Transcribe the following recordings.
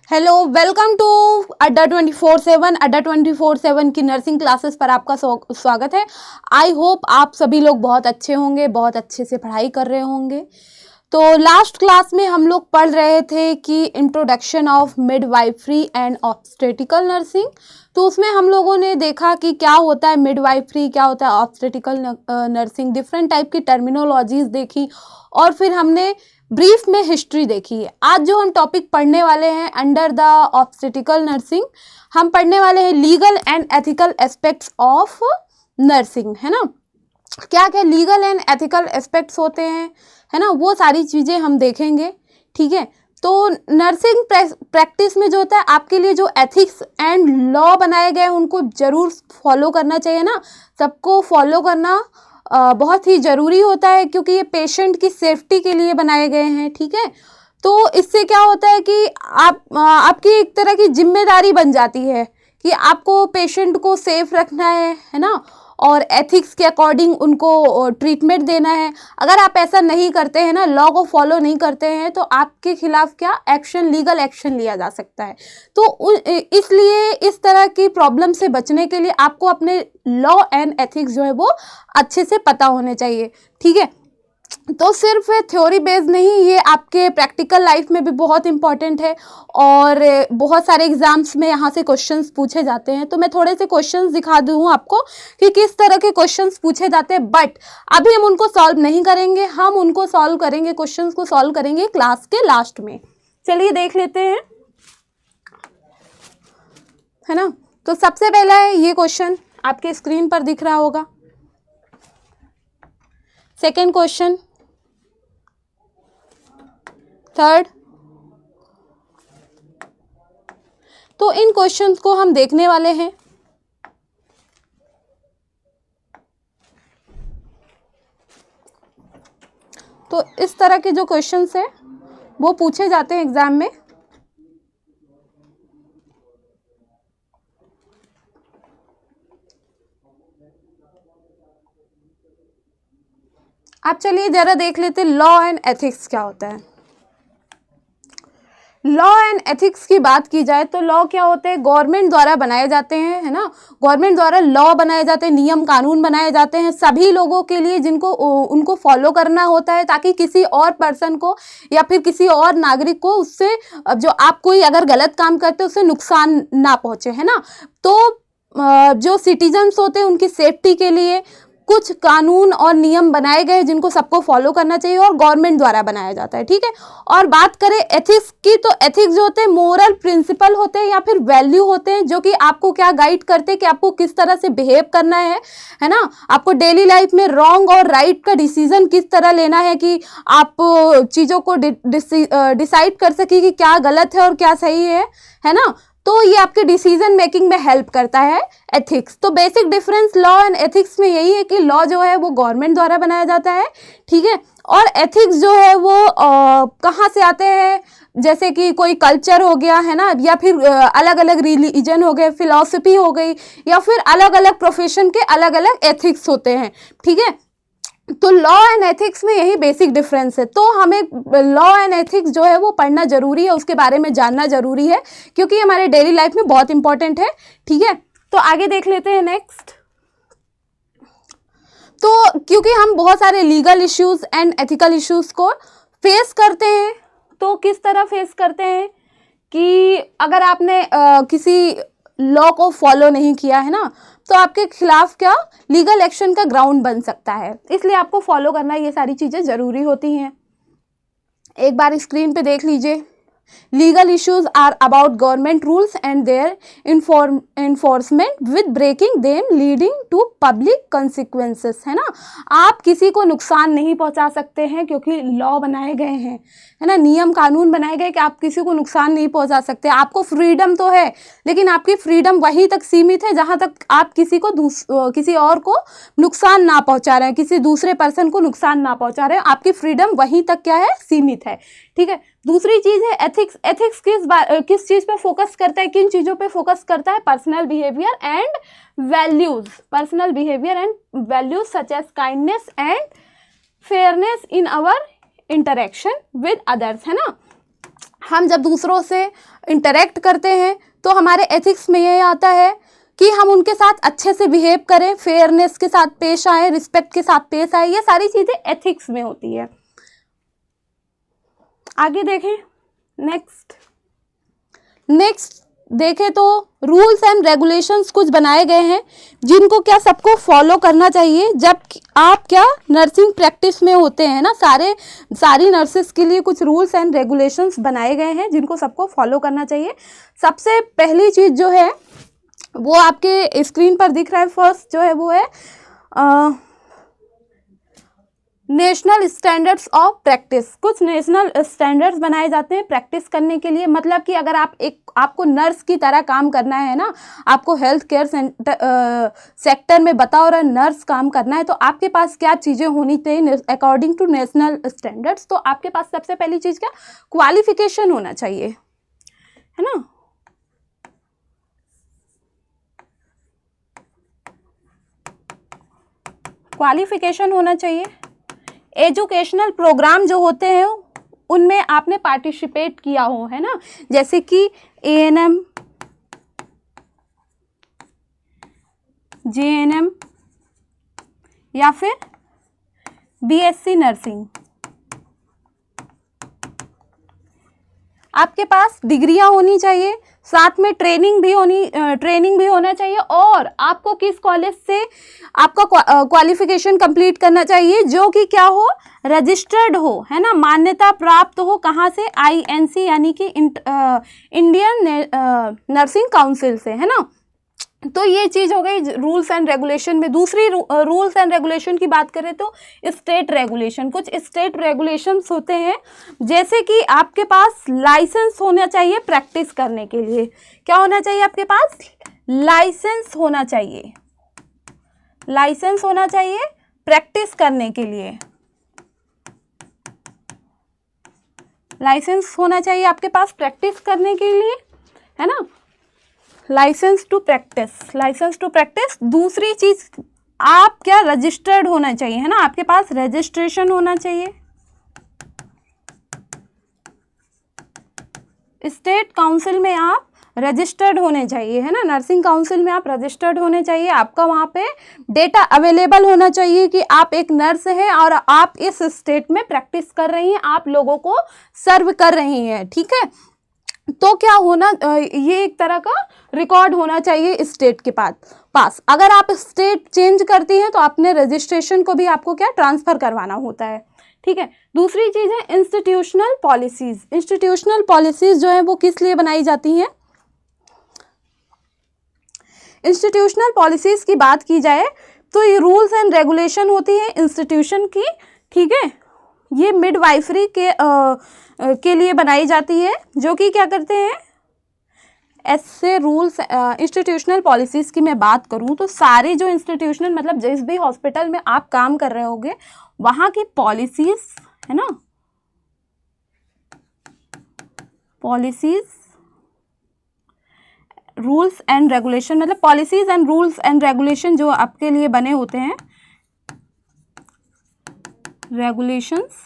Hello, welcome to अड्डा 24/7। अड्डा 24/7 की नर्सिंग क्लासेस पर आपका स्वागत है। आई होप आप सभी लोग बहुत अच्छे होंगे, बहुत अच्छे से पढ़ाई कर रहे होंगे। तो लास्ट क्लास में हम लोग पढ़ रहे थे कि introduction of midwifery and obstetrical nursing. तो उसमें हम लोगों ने देखा कि क्या होता है मिडवाइफरी, क्या होता है ऑब्स्टेटिकल नर्सिंग, डिफरेंट टाइप की टर्मिनोलॉजीज देखी और फिर हमने ब्रीफ में हिस्ट्री देखी है। आज जो हम टॉपिक पढ़ने वाले हैं अंडर द ऑब्स्टेटिकल नर्सिंग, हम पढ़ने वाले हैं legal and ethical aspects of nursing, है ना। क्या क्या लीगल एंड एथिकल एस्पेक्ट्स होते हैं, है ना, वो सारी चीज़ें हम देखेंगे। ठीक है, तो नर्सिंग प्रैक्टिस में जो होता है आपके लिए जो एथिक्स एंड लॉ बनाए गए हैं उनको ज़रूर फॉलो करना चाहिए ना। सबको फॉलो करना बहुत ही ज़रूरी होता है क्योंकि ये पेशेंट की सेफ्टी के लिए बनाए गए हैं। ठीक है, तो इससे क्या होता है कि आपकी एक तरह की जिम्मेदारी बन जाती है कि आपको पेशेंट को सेफ रखना है ना, और एथिक्स के अकॉर्डिंग उनको ट्रीटमेंट देना है। अगर आप ऐसा नहीं करते हैं ना, लॉ को फॉलो नहीं करते हैं, तो आपके खिलाफ क्या एक्शन, लीगल एक्शन लिया जा सकता है। तो इसलिए इस तरह की प्रॉब्लम से बचने के लिए आपको अपने लॉ एंड एथिक्स जो है वो अच्छे से पता होने चाहिए। ठीक है, तो सिर्फ थ्योरी बेस्ड नहीं, ये आपके प्रैक्टिकल लाइफ में भी बहुत इंपॉर्टेंट है और बहुत सारे एग्जाम्स में यहाँ से क्वेश्चंस पूछे जाते हैं। तो मैं थोड़े से क्वेश्चंस दिखा दूँ आपको कि किस तरह के क्वेश्चंस पूछे जाते हैं, बट अभी हम उनको सॉल्व नहीं करेंगे, हम उनको सॉल्व करेंगे, क्वेश्चंस को सॉल्व करेंगे क्लास के लास्ट में। चलिए देख लेते हैं, है ना। तो सबसे पहला है ये क्वेश्चन, आपके स्क्रीन पर दिख रहा होगा। Second question, third. तो इन क्वेश्चंस को हम देखने वाले हैं। तो इस तरह के जो क्वेश्चंस हैं वो पूछे जाते हैं एग्जाम में। आप चलिए जरा देख लेते हैं लॉ एंड एथिक्स क्या होता है। लॉ एंड एथिक्स की बात की जाए तो लॉ क्या होते हैं, गवर्नमेंट द्वारा बनाए जाते हैं, है ना। गवर्नमेंट द्वारा लॉ बनाए जाते हैं, नियम कानून बनाए जाते हैं सभी लोगों के लिए जिनको उनको फॉलो करना होता है, ताकि किसी और पर्सन को या फिर किसी और नागरिक को उससे, जो आप कोई अगर गलत काम करते हैं उससे नुकसान ना पहुंचे, है ना। तो जो सिटीजन्स होते हैं उनकी सेफ्टी के लिए कुछ कानून और नियम बनाए गए जिनको सबको फॉलो करना चाहिए और गवर्नमेंट द्वारा बनाया जाता है। ठीक है, और बात करें एथिक्स की, तो एथिक्स जो होते हैं मोरल प्रिंसिपल होते हैं या फिर वैल्यू होते हैं जो कि आपको क्या गाइड करते हैं कि आपको किस तरह से बिहेव करना है ना। आपको डेली लाइफ में रॉन्ग और राइट का डिसीजन किस तरह लेना है कि आप चीज़ों को डिसाइड कर सके कि क्या गलत है और क्या सही है ना। तो ये आपके डिसीजन मेकिंग में हेल्प करता है एथिक्स। तो basic difference law and ethics में यही है कि लॉ जो है वो गवर्नमेंट द्वारा बनाया जाता है, ठीक है, और एथिक्स जो है वो कहाँ से आते हैं, जैसे कि कोई कल्चर हो गया, है ना, या फिर अलग अलग रिलीजन हो गए, फिलॉसफी हो गई, या फिर अलग अलग प्रोफेशन के अलग अलग एथिक्स होते हैं। ठीक है, तो लॉ एंड एथिक्स में यही बेसिक डिफरेंस है। तो हमें लॉ एंड एथिक्स जो है वो पढ़ना जरूरी है, उसके बारे में जानना जरूरी है क्योंकि हमारे डेली लाइफ में बहुत इंपॉर्टेंट है। ठीक है, तो आगे देख लेते हैं नेक्स्ट। तो क्योंकि हम बहुत सारे legal issues and ethical issues को फेस करते हैं, तो किस तरह फेस करते हैं कि अगर आपने किसी लॉ को फॉलो नहीं किया है ना, तो आपके खिलाफ क्या लीगल एक्शन का ग्राउंड बन सकता है, इसलिए आपको फॉलो करना ये सारी चीज़ें ज़रूरी होती हैं। एक बार स्क्रीन पे देख लीजिए। Legal issues are about government rules and their enforcement with breaking them leading to public consequences, है ना। आप किसी को नुकसान नहीं पहुंचा सकते हैं क्योंकि लॉ बनाए गए हैं, है ना, नियम कानून बनाए गए कि आप किसी को नुकसान नहीं पहुंचा सकते। आपको फ्रीडम तो है, लेकिन आपकी फ्रीडम वहीं तक सीमित है जहां तक आप किसी और को नुकसान ना पहुंचा रहे हैं, किसी दूसरे पर्सन को नुकसान ना पहुंचा रहे हैं। आपकी फ्रीडम वहीं तक क्या है, सीमित है। ठीक है, दूसरी चीज है एथिक्स। एथिक्स किस चीज पे फोकस करता है, किन चीजों पे फोकस करता है, personal behaviour and values, personal behaviour and values such as kindness and fairness in our interaction with others, है ना। हम जब दूसरों से इंटरेक्ट करते हैं तो हमारे एथिक्स में ये आता है कि हम उनके साथ अच्छे से बिहेव करें, फेयरनेस के साथ पेश आए, रिस्पेक्ट के साथ पेश आए, ये सारी चीज़ें एथिक्स में होती है। आगे देखें, नेक्स्ट देखें तो रूल्स एंड रेगुलेशंस कुछ बनाए गए हैं जिनको क्या सबको फॉलो करना चाहिए जब आप क्या नर्सिंग प्रैक्टिस में होते हैं ना। सारी नर्सेस के लिए कुछ रूल्स एंड रेगुलेशंस बनाए गए हैं जिनको सबको फॉलो करना चाहिए। सबसे पहली चीज़ जो है वो आपके स्क्रीन पर दिख रहा है। फर्स्ट जो है वो है नेशनल स्टैंडर्ड्स ऑफ प्रैक्टिस। कुछ नेशनल स्टैंडर्ड्स बनाए जाते हैं प्रैक्टिस करने के लिए। मतलब कि अगर आपको नर्स की तरह काम करना है ना, आपको हेल्थ केयर सेक्टर में बतौर नर्स काम करना है, तो आपके पास क्या चीज़ें होनी चाहिए अकॉर्डिंग टू नेशनल स्टैंडर्ड्स। तो आपके पास सबसे पहली चीज़ क्या, क्वालिफिकेशन होना चाहिए, है ना। क्वालिफिकेशन होना चाहिए। एजुकेशनल प्रोग्राम जो होते हैं उनमें आपने पार्टिसिपेट किया हो, है ना, जैसे कि ANM, JNM या फिर BSc नर्सिंग। आपके पास डिग्रियां होनी चाहिए, साथ में ट्रेनिंग भी होना चाहिए। और आपको किस कॉलेज से आपका क्वालिफिकेशन कंप्लीट करना चाहिए, जो कि क्या हो, रजिस्टर्ड हो, है ना, मान्यता प्राप्त हो। कहाँ से, INC यानी कि इंडियन नर्सिंग काउंसिल से, है ना। तो ये चीज़ हो गई रूल्स एंड रेगुलेशन में। दूसरी रूल्स एंड रेगुलेशन की बात करें तो स्टेट रेगुलेशन। कुछ स्टेट रेगुलेशंस होते हैं, जैसे कि आपके पास लाइसेंस होना चाहिए प्रैक्टिस करने के लिए। क्या होना चाहिए आपके पास, लाइसेंस होना चाहिए, लाइसेंस होना चाहिए प्रैक्टिस करने के लिए। लाइसेंस होना चाहिए आपके पास प्रैक्टिस करने के लिए, है ना, licence to practise, licence to practise. दूसरी चीज, आप क्या, रजिस्टर्ड होना चाहिए, है ना, आपके पास रजिस्ट्रेशन होना चाहिए। स्टेट काउंसिल में आप रजिस्टर्ड होने चाहिए, है ना, नर्सिंग काउंसिल में आप रजिस्टर्ड होने चाहिए। आपका वहाँ पे डेटा अवेलेबल होना चाहिए कि आप एक नर्स हैं और आप इस स्टेट में प्रैक्टिस कर रही हैं, आप लोगों को सर्व कर रही हैं, ठीक है। तो क्या होना, ये एक तरह का रिकॉर्ड होना चाहिए स्टेट के पास। अगर आप स्टेट चेंज करती हैं तो अपने रजिस्ट्रेशन को भी आपको क्या, ट्रांसफ़र करवाना होता है, ठीक है। दूसरी चीज़ है इंस्टीट्यूशनल पॉलिसीज़। इंस्टीट्यूशनल पॉलिसीज़ जो है वो किस लिए बनाई जाती हैं। इंस्टीट्यूशनल पॉलिसीज़ की बात की जाए तो ये रूल्स एंड रेगुलेशन होती है इंस्टीट्यूशन की, ठीक है। ये मिडवाइफरी के लिए बनाई जाती है, जो कि क्या करते हैं, ऐसे रूल्स। इंस्टीट्यूशनल पॉलिसीज़ की मैं बात करूं तो सारे जो इंस्टीट्यूशनल, मतलब जिस भी हॉस्पिटल में आप काम कर रहे होगे वहाँ की पॉलिसीज़, है ना, पॉलिसीज़, रूल्स एंड रेगुलेशन, मतलब policies and rules and regulation जो आपके लिए बने होते हैं, रेगुलेशंस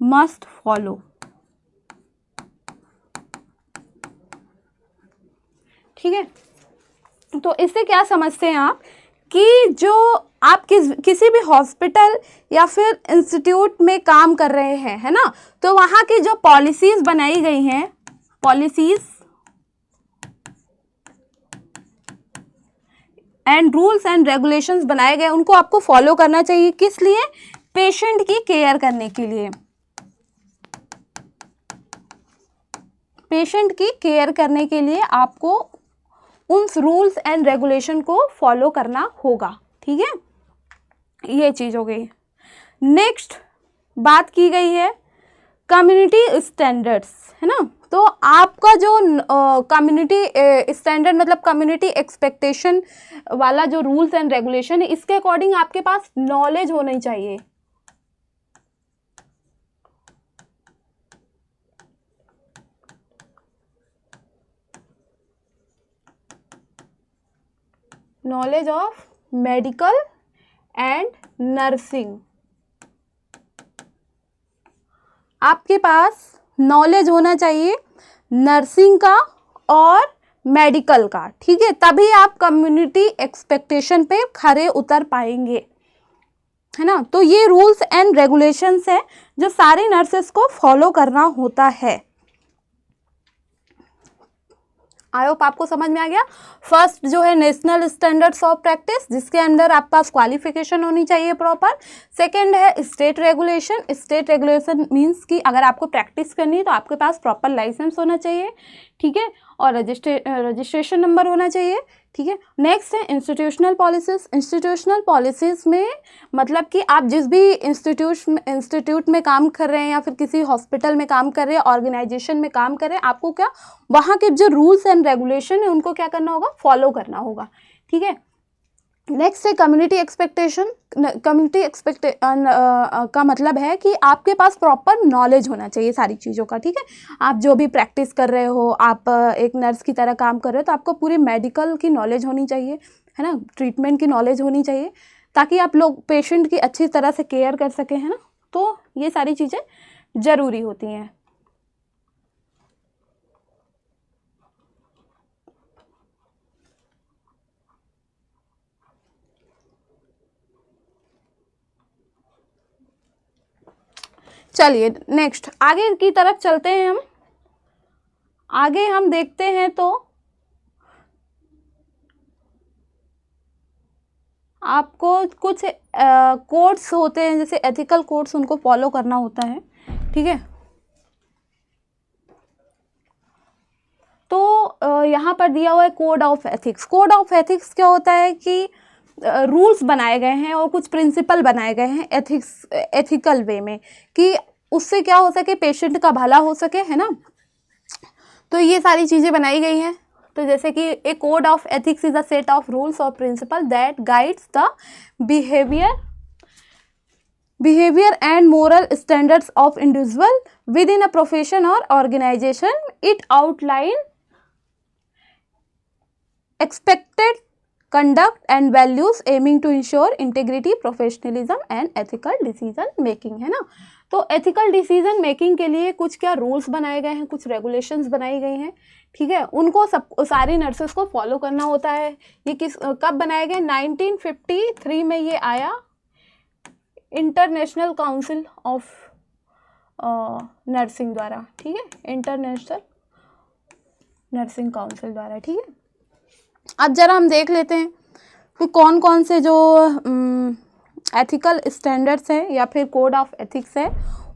मस्ट फॉलो, ठीक है। तो इससे क्या समझते हैं आप कि जो आप किसी भी हॉस्पिटल या फिर इंस्टीट्यूट में काम कर रहे हैं, है ना, तो वहाँ की जो पॉलिसीज़ बनाई गई हैं, policies and rules and regulations बनाए गए, उनको आपको फॉलो करना चाहिए। किस लिए, पेशेंट की केयर करने के लिए, पेशेंट की केयर करने के लिए आपको उन रूल्स एंड रेगुलेशन को फॉलो करना होगा, ठीक है। ये चीज़ हो गई। नेक्स्ट बात की गई है कम्युनिटी स्टैंडर्ड्स, है ना। तो आपका जो कम्युनिटी स्टैंडर्ड, मतलब कम्युनिटी एक्सपेक्टेशन वाला जो रूल्स एंड रेगुलेशन है, इसके अकॉर्डिंग आपके पास नॉलेज होनी चाहिए। Knowledge of medical and nursing, आपके पास नॉलेज होना चाहिए नर्सिंग का और मेडिकल का, ठीक है, तभी आप कम्युनिटी एक्सपेक्टेशन पे खरे उतर पाएंगे, है ना। तो ये रूल्स एंड रेगुलेशंस है जो सारी नर्सेस को फॉलो करना होता है। आई होप आपको समझ में आ गया। फर्स्ट जो है नेशनल स्टैंडर्ड्स ऑफ प्रैक्टिस, जिसके अंदर आपके पास क्वालिफिकेशन होनी चाहिए प्रॉपर। सेकंड है state regulation. State regulation means कि अगर आपको प्रैक्टिस करनी है तो आपके पास प्रॉपर लाइसेंस होना चाहिए, ठीक है, और रजिस्ट्रेशन नंबर होना चाहिए, ठीक है। नेक्स्ट है इंस्टीट्यूशनल पॉलिसीज। इंस्टीट्यूशनल पॉलिसीज में मतलब कि आप जिस भी इंस्टीट्यूट में काम कर रहे हैं या फिर किसी हॉस्पिटल में काम कर रहे हैं, ऑर्गेनाइजेशन में काम कर रहे हैं, आपको क्या वहाँ के जो रूल्स एंड रेगुलेशन है उनको क्या करना होगा, फॉलो करना होगा, ठीक है। नेक्स्ट है कम्युनिटी एक्सपेक्टेशन। कम्युनिटी का मतलब है कि आपके पास प्रॉपर नॉलेज होना चाहिए सारी चीज़ों का, ठीक है। आप जो भी प्रैक्टिस कर रहे हो, आप एक नर्स की तरह काम कर रहे हो, तो आपको पूरी मेडिकल की नॉलेज होनी चाहिए, है ना, ट्रीटमेंट की नॉलेज होनी चाहिए, ताकि आप लोग पेशेंट की अच्छी तरह से केयर कर सकें, है ना। तो ये सारी चीज़ें ज़रूरी होती हैं। चलिए नेक्स्ट आगे की तरफ चलते हैं। हम आगे हम देखते हैं तो आपको कुछ कोड्स होते हैं, जैसे एथिकल कोड्स, उनको फॉलो करना होता है, ठीक है। तो यहाँ पर दिया हुआ है code of ethics. Code of ethics क्या होता है कि रूल्स बनाए गए हैं और कुछ प्रिंसिपल बनाए गए हैं एथिकल वे में, कि उससे क्या हो सके, पेशेंट का भला हो सके, है ना। तो ये सारी चीज़ें बनाई गई हैं। तो जैसे कि a code of ethics is a set of rules और principle that guides the behavior and moral standards of individual within a profession or organization. It outline expected conduct and values aiming to ensure integrity, professionalism and ethical decision making, है ना। तो ethical decision making के लिए कुछ क्या rules बनाए गए हैं, कुछ रेगुलेशंस बनाई गई हैं, ठीक है। उनको सब सारी नर्सेस को फॉलो करना होता है। ये कब बनाए गए, 1953 में ये आया, इंटरनेशनल काउंसिल ऑफ नर्सिंग द्वारा, ठीक है, इंटरनेशनल नर्सिंग काउंसिल द्वारा, ठीक है। अब जरा हम देख लेते हैं कि कौन कौन से जो एथिकल स्टैंडर्ड्स हैं या फिर कोड ऑफ एथिक्स है,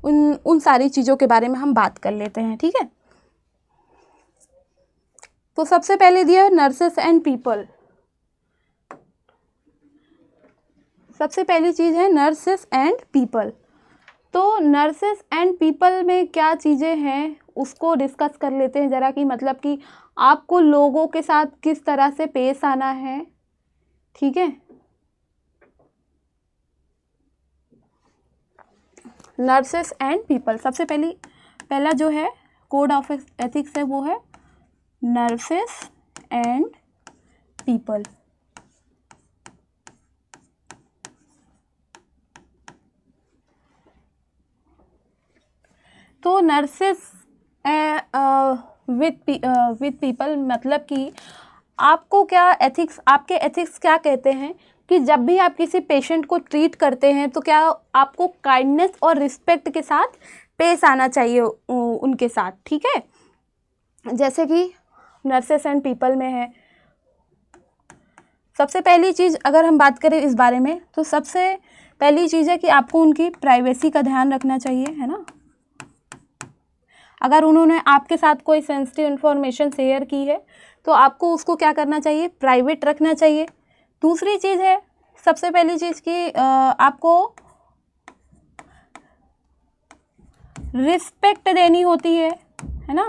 उन सारी चीज़ों के बारे में हम बात कर लेते हैं, ठीक है। तो सबसे पहले दिया है नर्सेस एंड पीपल। सबसे पहली चीज़ है नर्सेस एंड पीपल। तो नर्सेस एंड पीपल में क्या चीज़ें हैं उसको डिस्कस कर लेते हैं ज़रा, कि मतलब कि आपको लोगों के साथ किस तरह से पेश आना है, ठीक है। नर्सेस एंड पीपल, सबसे पहला जो है कोड ऑफ एथिक्स है वो है नर्सेस एंड पीपल। तो नर्सेस विद पीपल मतलब कि आपको क्या एथिक्स, आपके एथिक्स क्या कहते हैं कि जब भी आप किसी पेशेंट को ट्रीट करते हैं तो क्या आपको काइंडनेस और रिस्पेक्ट के साथ पेश आना चाहिए उनके साथ, ठीक है। जैसे कि नर्सेस एंड पीपल में है, सबसे पहली चीज़ अगर हम बात करें इस बारे में, तो सबसे पहली चीज़ है कि आपको उनकी प्राइवेसी का ध्यान रखना चाहिए, है ना। अगर उन्होंने आपके साथ कोई सेंसिटिव इन्फॉर्मेशन शेयर की है तो आपको उसको क्या करना चाहिए, प्राइवेट रखना चाहिए। दूसरी चीज़ है, सबसे पहली चीज़ कि आपको रिस्पेक्ट देनी होती है ना,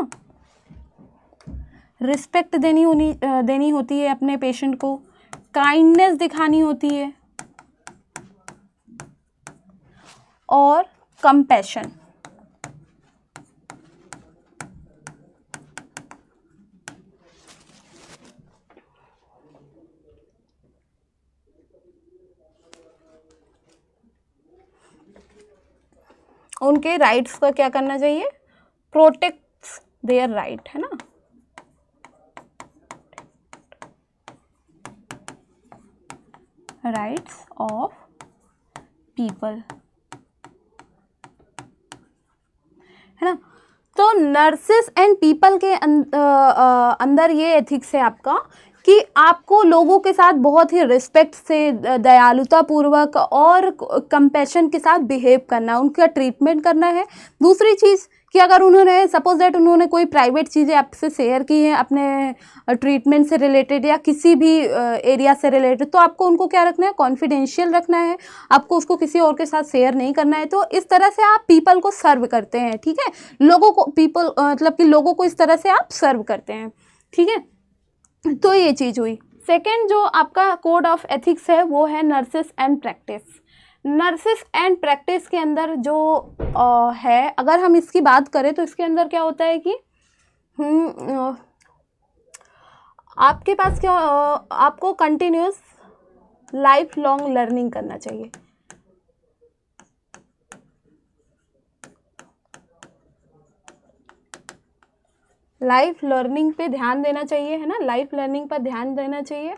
रिस्पेक्ट देनी होती है अपने पेशेंट को, काइंडनेस दिखानी होती है और कंपैशन। उनके राइट्स का क्या करना चाहिए, प्रोटेक्ट्स देयर राइट, है ना, राइट्स ऑफ पीपल, है ना। तो नर्सेस एंड पीपल के अंदर ये एथिक्स है आपका कि आपको लोगों के साथ बहुत ही रिस्पेक्ट से, दयालुता पूर्वक और कंपैशन के साथ बिहेव करना, उनका ट्रीटमेंट करना है। दूसरी चीज़ कि अगर उन्होंने सपोज दैट उन्होंने कोई प्राइवेट चीज़ें आपसे शेयर की हैं अपने ट्रीटमेंट से रिलेटेड या किसी भी एरिया से रिलेटेड, तो आपको उनको क्या रखना है, कॉन्फिडेंशियल रखना है, आपको उसको किसी और के साथ शेयर नहीं करना है। तो इस तरह से आप पीपल को सर्व करते हैं, ठीक है, लोगों को पीपल मतलब कि लोगों को इस तरह से आप सर्व करते हैं, ठीक है। तो ये चीज़ हुई। सेकेंड जो आपका कोड ऑफ एथिक्स है वो है nurses and practice. Nurses and practice के अंदर जो है, अगर हम इसकी बात करें तो इसके अंदर क्या होता है कि आपके पास क्या, आपको कंटिन्यूस लाइफ लॉन्ग लर्निंग करना चाहिए। लाइफ लर्निंग पे ध्यान देना चाहिए, है ना, लाइफ लर्निंग पर ध्यान देना चाहिए।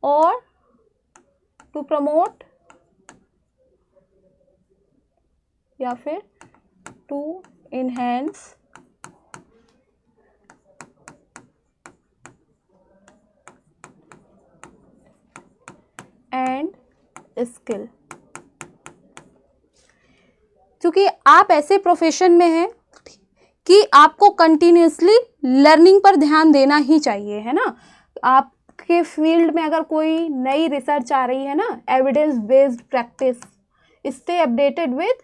और टू प्रमोट या फिर टू इनहेंस एंड स्किल। क्योंकि आप ऐसे प्रोफेशन में हैं कि आपको कंटिन्यूसली लर्निंग पर ध्यान देना ही चाहिए, है ना। आपके फील्ड में अगर कोई नई रिसर्च आ रही है ना, evidence based practice, stay updated with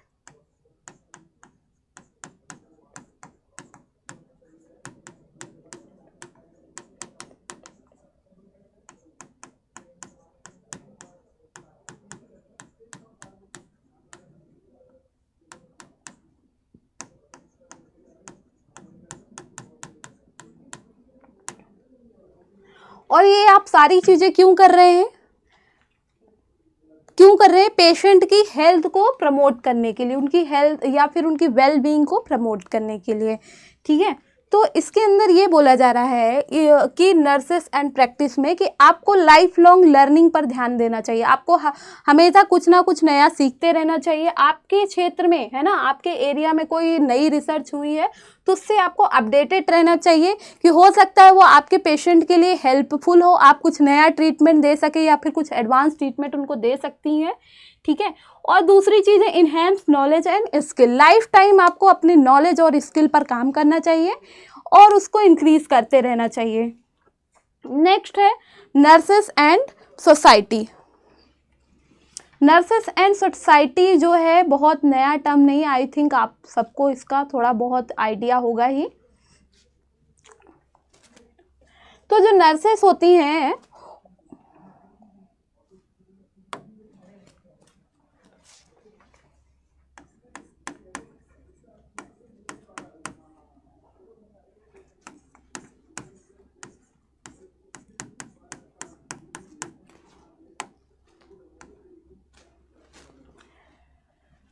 और ये आप सारी चीज़ें क्यों कर रहे हैं, क्यों कर रहे हैं, पेशेंट की हेल्थ को प्रमोट करने के लिए, उनकी हेल्थ या फिर उनकी वेल बीइंग को प्रमोट करने के लिए, ठीक है। तो इसके अंदर ये बोला जा रहा है कि नर्सेस एंड प्रैक्टिस में कि आपको लाइफ लॉन्ग लर्निंग पर ध्यान देना चाहिए, आपको हमेशा कुछ ना कुछ नया सीखते रहना चाहिए। आपके क्षेत्र में, है ना, आपके एरिया में कोई नई रिसर्च हुई है तो उससे आपको अपडेटेड रहना चाहिए कि हो सकता है वो आपके पेशेंट के लिए हेल्पफुल हो, आप कुछ नया ट्रीटमेंट दे सके या फिर कुछ एडवांस ट्रीटमेंट उनको दे सकती हैं, ठीक है। और दूसरी चीज़ है enhance knowledge and skill. Life time आपको अपने नॉलेज और स्किल पर काम करना चाहिए और उसको इंक्रीज करते रहना चाहिए। नेक्स्ट है nurses and society. Nurses and society जो है बहुत नया टर्म नहीं, आई थिंक आप सबको इसका थोड़ा बहुत आइडिया होगा ही। तो जो नर्सेस होती हैं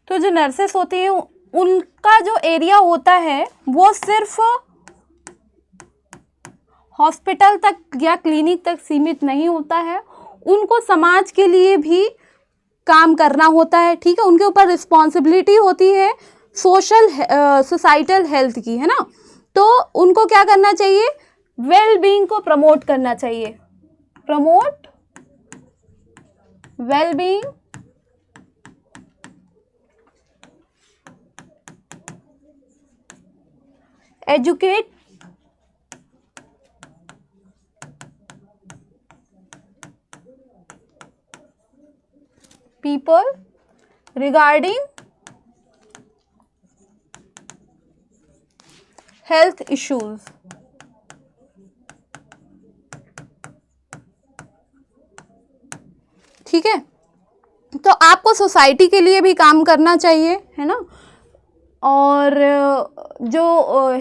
तो जो नर्सेस होती हैं उनका जो एरिया होता है वो सिर्फ हॉस्पिटल तक या क्लिनिक तक सीमित नहीं होता है, उनको समाज के लिए भी काम करना होता है, ठीक है। उनके ऊपर रिस्पॉन्सिबिलिटी होती है सोशल सोसाइटल हेल्थ की, है ना। तो उनको क्या करना चाहिए, वेल बीइंग को प्रमोट करना चाहिए, promote well being educate people regarding health issues, ठीक है। तो आपको सोसाइटी के लिए भी काम करना चाहिए, है ना। और जो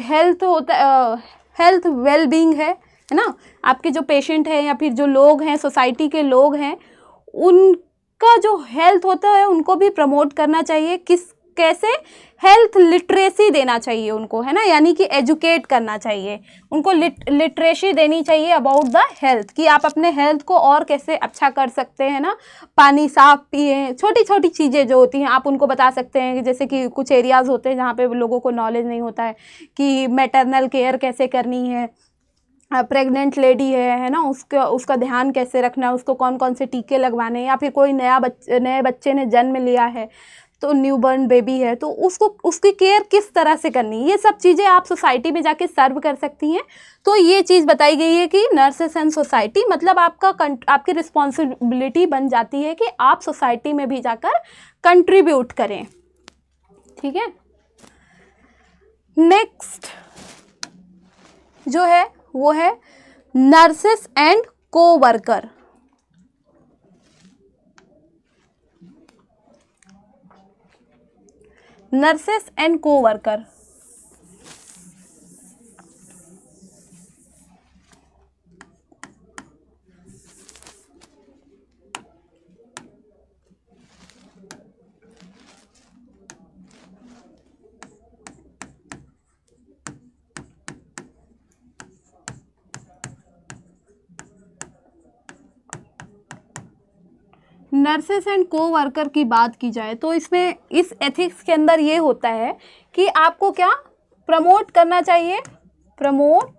हेल्थ होता हेल्थ वेल बीइंग है ना, आपके जो पेशेंट हैं या फिर जो लोग हैं, सोसाइटी के लोग हैं, उनका जो हेल्थ होता है उनको भी प्रमोट करना चाहिए। कैसे, हेल्थ लिटरेसी देना चाहिए उनको, है ना, यानी कि एजुकेट करना चाहिए उनको, लिटरेसी देनी चाहिए अबाउट द हेल्थ, कि आप अपने हेल्थ को और कैसे अच्छा कर सकते हैं ना, पानी साफ पिए, छोटी छोटी चीज़ें जो होती हैं आप उनको बता सकते हैं। जैसे कि कुछ एरियाज़ होते हैं जहाँ पे लोगों को नॉलेज नहीं होता है कि मैटरनल केयर कैसे करनी है, प्रेग्नेंट लेडी है ना, उसका ध्यान कैसे रखना है, उसको कौन कौन से टीके लगवाने हैं, या फिर कोई नए बच्चे ने जन्म लिया है तो न्यूबॉर्न बेबी है तो उसको उसकी केयर किस तरह से करनी है, ये सब चीज़ें आप सोसाइटी में जाके सर्व कर सकती हैं। तो ये चीज़ बताई गई है कि नर्सेस एंड सोसाइटी, मतलब आपकी रिस्पॉन्सिबिलिटी बन जाती है कि आप सोसाइटी में भी जाकर कंट्रीब्यूट करें। ठीक है, नेक्स्ट जो है वो है nurses and co-worker. Nurses and co-worker, nurses and co-worker की बात की जाए तो इसमें इस एथिक्स के अंदर ये होता है कि आपको क्या प्रमोट करना चाहिए, प्रमोट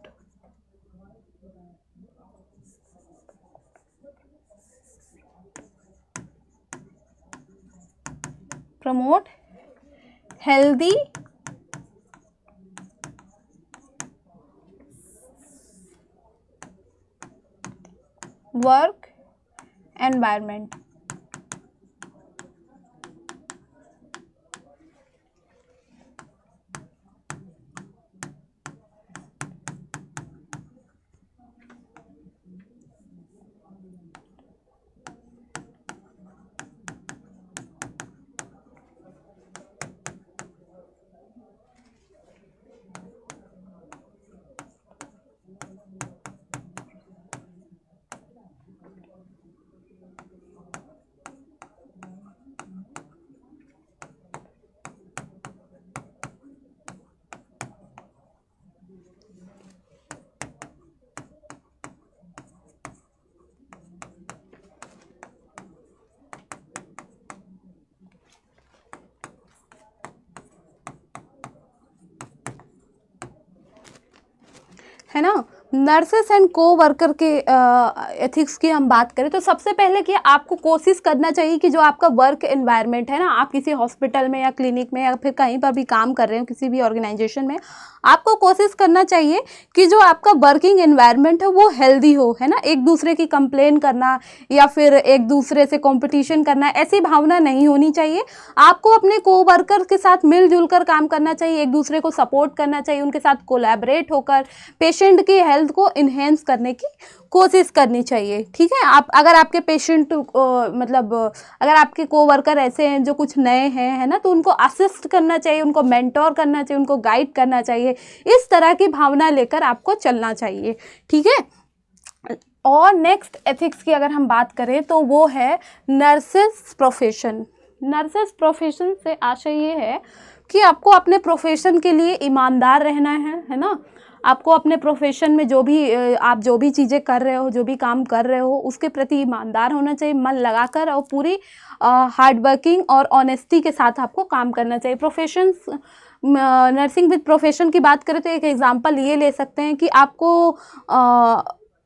हेल्दी वर्क एनवायरनमेंट। है ना, नर्सेस एंड कोवर्कर के एथिक्स की हम बात करें तो सबसे पहले कि आपको कोशिश करना चाहिए कि जो आपका वर्क एनवायरनमेंट है ना, आप किसी हॉस्पिटल में या क्लिनिक में या फिर कहीं पर भी काम कर रहे हो, किसी भी ऑर्गेनाइजेशन में, आपको कोशिश करना चाहिए कि जो आपका वर्किंग एनवायरनमेंट है वो हेल्दी हो, है ना। एक दूसरे की कंप्लेन करना या फिर एक दूसरे से कंपटीशन करना, ऐसी भावना नहीं होनी चाहिए। आपको अपने कोवर्कर के साथ मिलजुल कर काम करना चाहिए, एक दूसरे को सपोर्ट करना चाहिए, उनके साथ कोलैबोरेट होकर पेशेंट की हेल्थ को इन्हेंस करने की कोशिश करनी चाहिए। ठीक है, आप अगर आपके पेशेंट मतलब अगर आपके कोवर्कर ऐसे हैं जो कुछ नए हैं, है ना, तो उनको असिस्ट करना चाहिए, उनको मेंटोर करना चाहिए, उनको गाइड करना चाहिए, इस तरह की भावना लेकर आपको चलना चाहिए। ठीक है, और नेक्स्ट एथिक्स की अगर हम बात करें तो वो है नर्सेस प्रोफेशन। नर्सेस प्रोफेशन से आशय ये है कि आपको अपने प्रोफेशन के लिए ईमानदार रहना है ना। आपको अपने प्रोफेशन में आप जो भी चीज़ें कर रहे हो, जो भी काम कर रहे हो, उसके प्रति ईमानदार होना चाहिए, मन लगाकर और पूरी हार्ड वर्किंग और ऑनेस्टी के साथ आपको काम करना चाहिए। प्रोफेशंस नर्सिंग विद प्रोफेशन की बात करें तो एक एग्जांपल ये ले सकते हैं कि आपको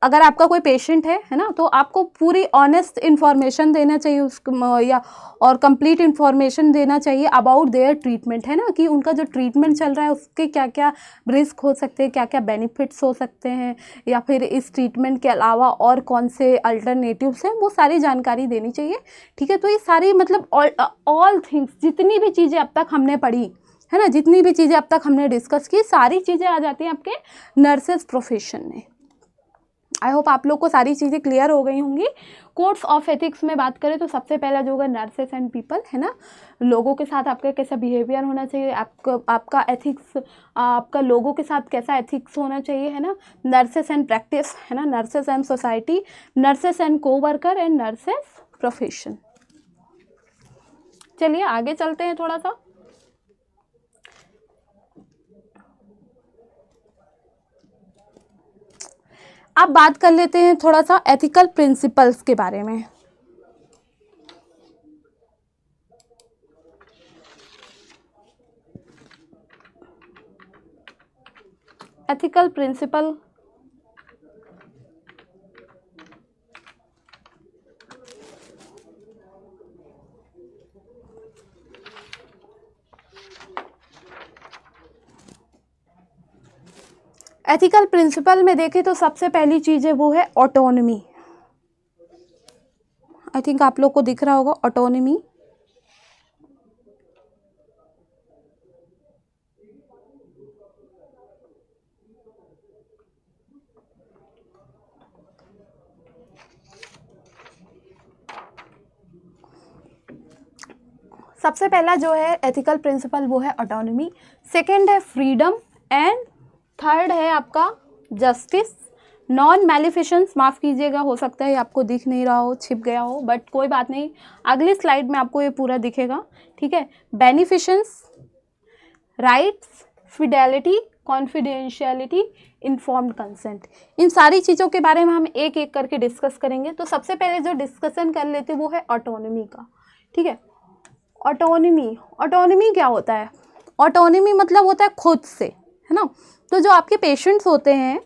अगर आपका कोई पेशेंट है ना, तो आपको पूरी ऑनेस्ट इन्फॉर्मेशन देना चाहिए उसको या और कंप्लीट इन्फॉर्मेशन देना चाहिए अबाउट देयर ट्रीटमेंट, है ना, कि उनका जो ट्रीटमेंट चल रहा है उसके क्या क्या रिस्क हो सकते हैं, क्या क्या बेनिफिट्स हो सकते हैं, या फिर इस ट्रीटमेंट के अलावा और कौन से अल्टरनेटिव्स हैं, वो सारी जानकारी देनी चाहिए। ठीक है, तो ये सारी मतलब ऑल थिंग्स, जितनी भी चीज़ें अब तक हमने पढ़ी है ना, जितनी भी चीज़ें अब तक हमने डिस्कस की, सारी चीज़ें आ जाती हैं आपके नर्सेस प्रोफेशन में। आई होप आप लोग को सारी चीज़ें क्लियर हो गई होंगी। कोड्स ऑफ एथिक्स में बात करें तो सबसे पहला जो होगा नर्सेस एंड पीपल, है ना, लोगों के साथ आपका कैसा बिहेवियर होना चाहिए, आपका एथिक्स, आपका लोगों के साथ कैसा एथिक्स होना चाहिए, है ना। नर्सेस एंड प्रैक्टिस, है ना, nurses and society, nurses and co-worker and nurses profession. चलिए आगे चलते हैं थोड़ा सा। अब बात कर लेते हैं थोड़ा सा एथिकल प्रिंसिपल्स के बारे में। एथिकल प्रिंसिपल एथिकल प्रिंसिपल में देखें तो सबसे पहली चीज़ है वो है ऑटोनॉमी। आई थिंक आप लोग को दिख रहा होगा ऑटोनॉमी। सबसे पहला जो है एथिकल प्रिंसिपल वो है ऑटोनॉमी, सेकंड है फ्रीडम, एंड थर्ड है आपका जस्टिस, नॉन मैलिफिशंस। माफ़ कीजिएगा, हो सकता है आपको दिख नहीं रहा हो, छिप गया हो, बट कोई बात नहीं, अगली स्लाइड में आपको ये पूरा दिखेगा, ठीक है। Beneficence, rights, fidelity, confidentiality, informed consent, इन सारी चीज़ों के बारे में हम एक एक करके डिस्कस करेंगे। तो सबसे पहले जो डिस्कशन कर लेते हैं वो है ऑटोनॉमी का, ठीक है। ऑटोनॉमी, ऑटोनॉमी क्या होता है? ऑटोनॉमी मतलब होता है खुद से, है ना। तो जो आपके पेशेंट्स होते हैं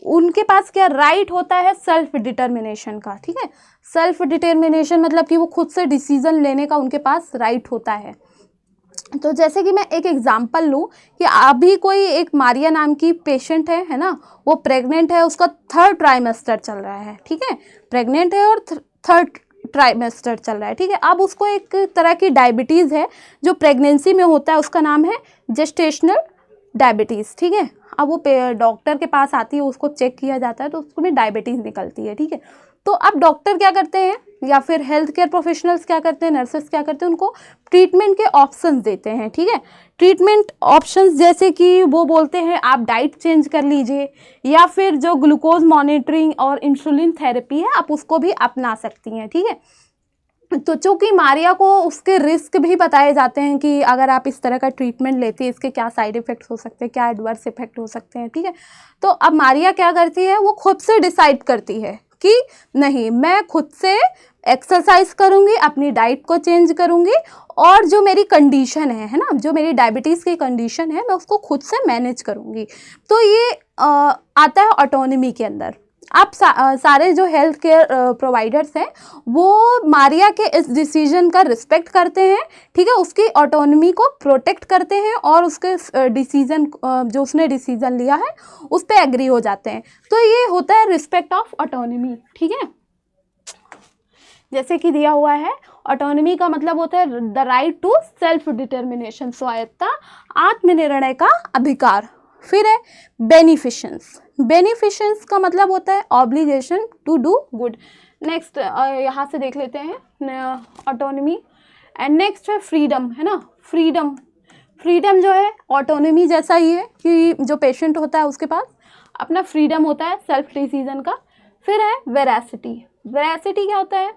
उनके पास क्या राइट होता है? सेल्फ डिटर्मिनेशन का, ठीक है। सेल्फ डिटर्मिनेशन मतलब कि वो खुद से डिसीजन लेने का उनके पास राइट होता है। तो जैसे कि मैं एक एग्जांपल लूँ कि अभी कोई एक मारिया नाम की पेशेंट है ना, वो प्रेग्नेंट है, उसका 3rd ट्राइमेस्टर चल रहा है, ठीक है। प्रेग्नेंट है और 3rd ट्राइमेस्टर चल रहा है, ठीक है। अब उसको एक तरह की डायबिटीज़ है जो प्रेगनेंसी में होता है, उसका नाम है जेस्टेशनल डायबिटीज़, ठीक है। अब वो डॉक्टर के पास आती है, उसको चेक किया जाता है तो उसको में डायबिटीज़ निकलती है, ठीक है। तो अब डॉक्टर क्या करते हैं या फिर हेल्थ केयर प्रोफेशनल्स क्या करते हैं, नर्सेस क्या करते हैं, उनको ट्रीटमेंट के ऑप्शंस देते हैं, ठीक है। ट्रीटमेंट ऑप्शंस जैसे कि वो बोलते हैं आप डाइट चेंज कर लीजिए, या फिर जो ग्लूकोज मॉनिटरिंग और इंसुलिन थेरेपी है आप उसको भी अपना सकती हैं, ठीक है। तो चूंकि मारिया को उसके रिस्क भी बताए जाते हैं कि अगर आप इस तरह का ट्रीटमेंट लेती है इसके क्या साइड इफ़ेक्ट्स हो सकते हैं, क्या एडवर्स इफेक्ट हो सकते हैं, ठीक है। तो अब मारिया क्या करती है, वो खुद से डिसाइड करती है कि नहीं, मैं खुद से एक्सरसाइज करूँगी, अपनी डाइट को चेंज करूँगी, और जो मेरी कंडीशन है ना, जो मेरी डायबिटीज़ की कंडीशन है, मैं उसको खुद से मैनेज करूँगी। तो ये आता है ऑटोनॉमी के अंदर। आप सारे जो हेल्थ केयर प्रोवाइडर्स हैं वो मारिया के इस डिसीजन का रिस्पेक्ट करते हैं, ठीक है, उसकी ऑटोनॉमी को प्रोटेक्ट करते हैं और उसके डिसीजन जो उसने डिसीजन लिया है उस पर एग्री हो जाते हैं। तो ये होता है रिस्पेक्ट ऑफ ऑटोनॉमी, ठीक है। जैसे कि दिया हुआ है, ऑटोनॉमी का मतलब होता है the right to self determination, स्वायत्तता, आत्मनिर्णय का अधिकार। फिर है बेनिफिशंस, बेनिफिशंस का मतलब होता है obligation to do good. Next यहाँ से देख लेते हैं ऑटोनॉमी। एंड नेक्स्ट है फ्रीडम, है ना। फ्रीडम, फ्रीडम जो है ऑटोनॉमी जैसा ही है कि जो पेशेंट होता है उसके पास अपना फ्रीडम होता है सेल्फ डिसीजन का। फिर है वेरासिटी, वेरासिटी क्या होता है?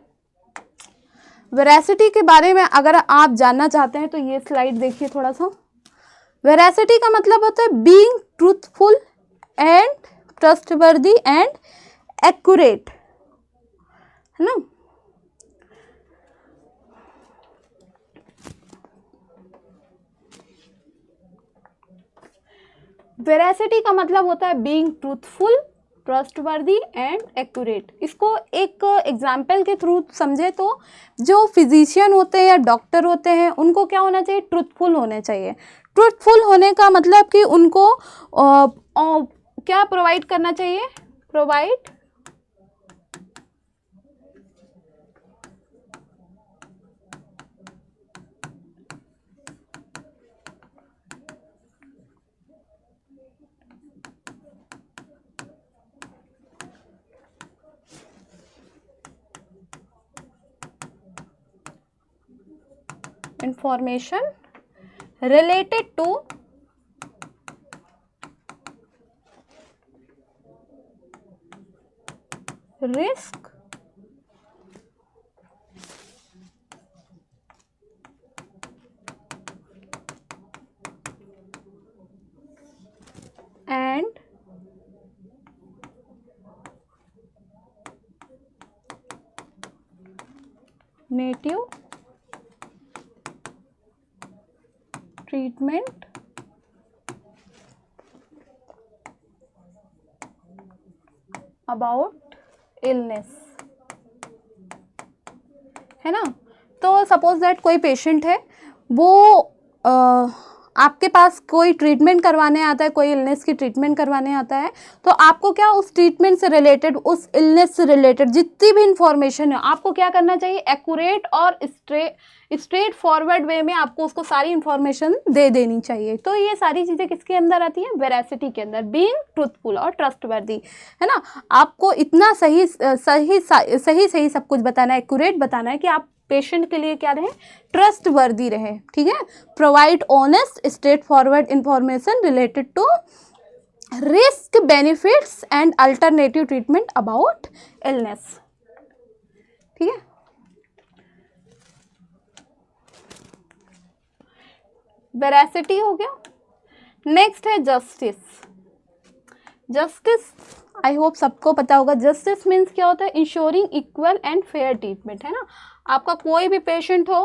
वेरासिटी के बारे में अगर आप जानना चाहते हैं तो ये स्लाइड देखिए थोड़ा सा। वेरासिटी का मतलब होता है being truthful and trustworthy and accurate, है ना। वेरासिटी का मतलब होता है being truthful, trustworthy and accurate. इसको एक एग्जाम्पल के थ्रू समझे तो जो फिजिशियन होते हैं या डॉक्टर होते हैं उनको क्या होना चाहिए? ट्रूथफुल होने चाहिए। ट्रूथफुल होने का मतलब कि उनको क्या प्रोवाइड करना चाहिए? Provide information related to risk and native treatment about illness, है ना। तो सपोज दैट कोई पेशेंट है, वो आपके पास कोई ट्रीटमेंट करवाने आता है, कोई इलनेस की ट्रीटमेंट करवाने आता है, तो आपको क्या उस ट्रीटमेंट से रिलेटेड, उस इलनेस से रिलेटेड जितनी भी इंफॉर्मेशन है आपको क्या करना चाहिए, एक्यूरेट और स्ट्रेट फॉरवर्ड वे में आपको उसको सारी इंफॉर्मेशन दे देनी चाहिए। तो ये सारी चीज़ें किसके अंदर आती हैं, वेरासिटी के अंदर, बीइंग ट्रूथफुल और ट्रस्टवर्दी, है ना। आपको इतना सही सब कुछ बताना है, एक्यूरेट बताना है कि आप पेशेंट के लिए क्या रहे, ट्रस्ट वर्दी रहे, ठीक है। Provide honest straight forward information related to risk, benefits and alternative treatment about illness, ठीक है। वेरासिटी हो गया। नेक्स्ट है जस्टिस। जस्टिस आई होप सबको पता होगा। जस्टिस मीन्स क्या होता है, ensuring equal and fair treatment, है ना। आपका कोई भी पेशेंट हो,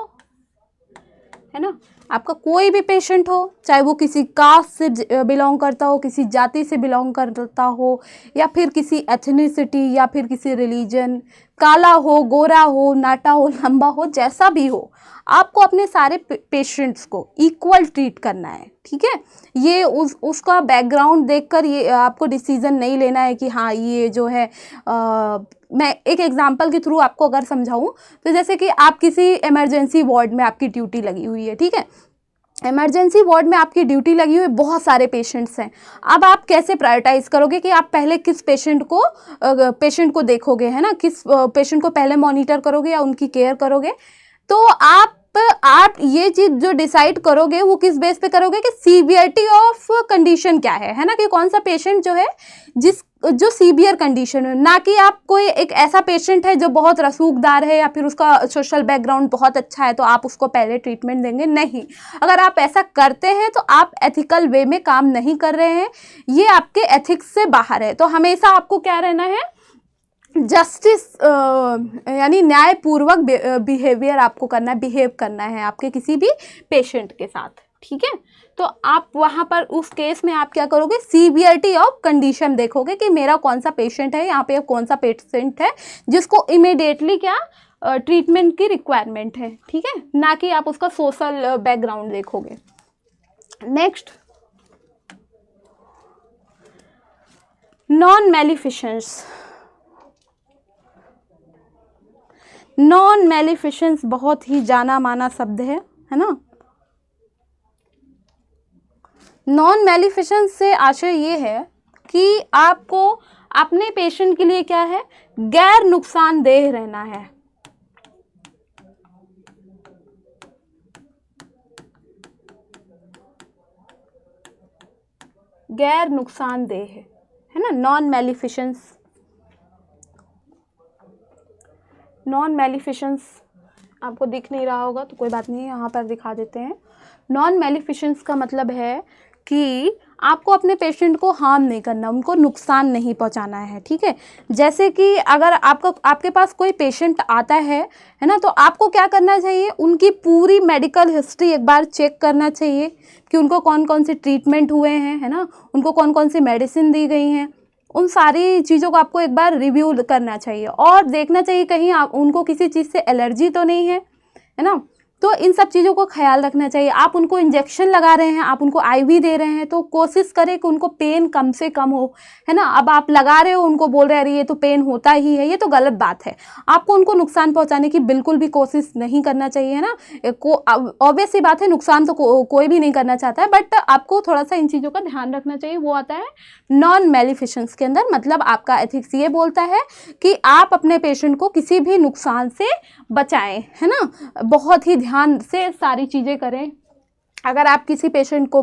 है ना, आपका कोई भी पेशेंट हो, चाहे वो किसी कास्ट से बिलोंग करता हो, किसी जाति से बिलोंग करता हो, या फिर किसी एथनिसिटी, या फिर किसी रिलीजन, काला हो, गोरा हो, नाटा हो, लंबा हो, जैसा भी हो, आपको अपने सारे पेशेंट्स को इक्वल ट्रीट करना है, ठीक है। ये उसका बैकग्राउंड देखकर ये आपको डिसीजन नहीं लेना है कि हाँ ये जो है मैं एक एग्जांपल के थ्रू आपको अगर समझाऊं तो जैसे कि आप किसी इमरजेंसी वार्ड में आपकी ड्यूटी लगी हुई है, ठीक है। इमरजेंसी वार्ड में आपकी ड्यूटी लगी हुई, बहुत सारे पेशेंट्स हैं। अब आप कैसे प्रायोरिटाइज करोगे कि आप पहले किस पेशेंट को देखोगे, है ना, किस पेशेंट को पहले मॉनिटर करोगे या उनकी केयर करोगे। तो आप ये चीज जो डिसाइड करोगे वो किस बेस पे करोगे कि सीवियरिटी ऑफ कंडीशन क्या है ना, कि कौन सा पेशेंट जो है जो सीवियर कंडीशन है, ना कि आप कोई एक ऐसा पेशेंट है जो बहुत रसूखदार है या फिर उसका सोशल बैकग्राउंड बहुत अच्छा है तो आप उसको पहले ट्रीटमेंट देंगे, नहीं। अगर आप ऐसा करते हैं तो आप एथिकल वे में काम नहीं कर रहे हैं, ये आपके एथिक्स से बाहर है। तो हमेशा आपको क्या रहना है, जस्टिस यानी न्यायपूर्वक बिहेवियर आपको करना है, बिहेव करना है आपके किसी भी पेशेंट के साथ, ठीक है। तो आप वहाँ पर उस केस में आप क्या करोगे, सीवियरिटी ऑफ कंडीशन देखोगे कि मेरा कौन सा पेशेंट है, यहाँ पे कौन सा पेशेंट है जिसको इमीडिएटली क्या ट्रीटमेंट की रिक्वायरमेंट है, ठीक है, ना कि आप उसका सोशल बैकग्राउंड देखोगे। Next, non maleficence. Non maleficence बहुत ही जाना माना शब्द है ना। नॉन मैलिफिशेंस से आशय ये है कि आपको अपने पेशेंट के लिए क्या है, गैर नुकसानदेह रहना है। गैर नुकसानदेह है ना, नॉन मैलिफिशेंस। नॉन मैलिफिशेंस आपको दिख नहीं रहा होगा तो कोई बात नहीं, यहाँ पर दिखा देते हैं। नॉन मैलिफिशेंस का मतलब है कि आपको अपने पेशेंट को हार्म नहीं करना, उनको नुकसान नहीं पहुंचाना है, ठीक है। जैसे कि अगर आपके पास कोई पेशेंट आता है ना, तो आपको क्या करना चाहिए, उनकी पूरी मेडिकल हिस्ट्री एक बार चेक करना चाहिए कि उनको कौन कौन से ट्रीटमेंट हुए हैं, है ना, उनको कौन कौन सी मेडिसिन दी गई हैं, उन सारी चीज़ों को आपको एक बार रिव्यू करना चाहिए और देखना चाहिए कहीं उनको किसी चीज़ से एलर्जी तो नहीं है ना। तो इन सब चीज़ों को ख्याल रखना चाहिए। आप उनको इंजेक्शन लगा रहे हैं, आप उनको आईवी दे रहे हैं, तो कोशिश करें कि उनको पेन कम से कम हो, है ना। अब आप लगा रहे हो, उनको बोल रहे अरे ये तो पेन होता ही है, ये तो गलत बात है। आपको उनको नुकसान पहुंचाने की बिल्कुल भी कोशिश नहीं करना चाहिए, है ना। ऑब्वियस सी बात है, नुकसान तो कोई भी नहीं करना चाहता है, बट आपको थोड़ा सा इन चीज़ों का ध्यान रखना चाहिए। वो आता है नॉन मैलिफिशेंस के अंदर। मतलब आपका एथिक्स ये बोलता है कि आप अपने पेशेंट को किसी भी नुकसान से बचाएं, है ना। बहुत ही ध्यान से सारी चीज़ें करें। अगर आप किसी पेशेंट को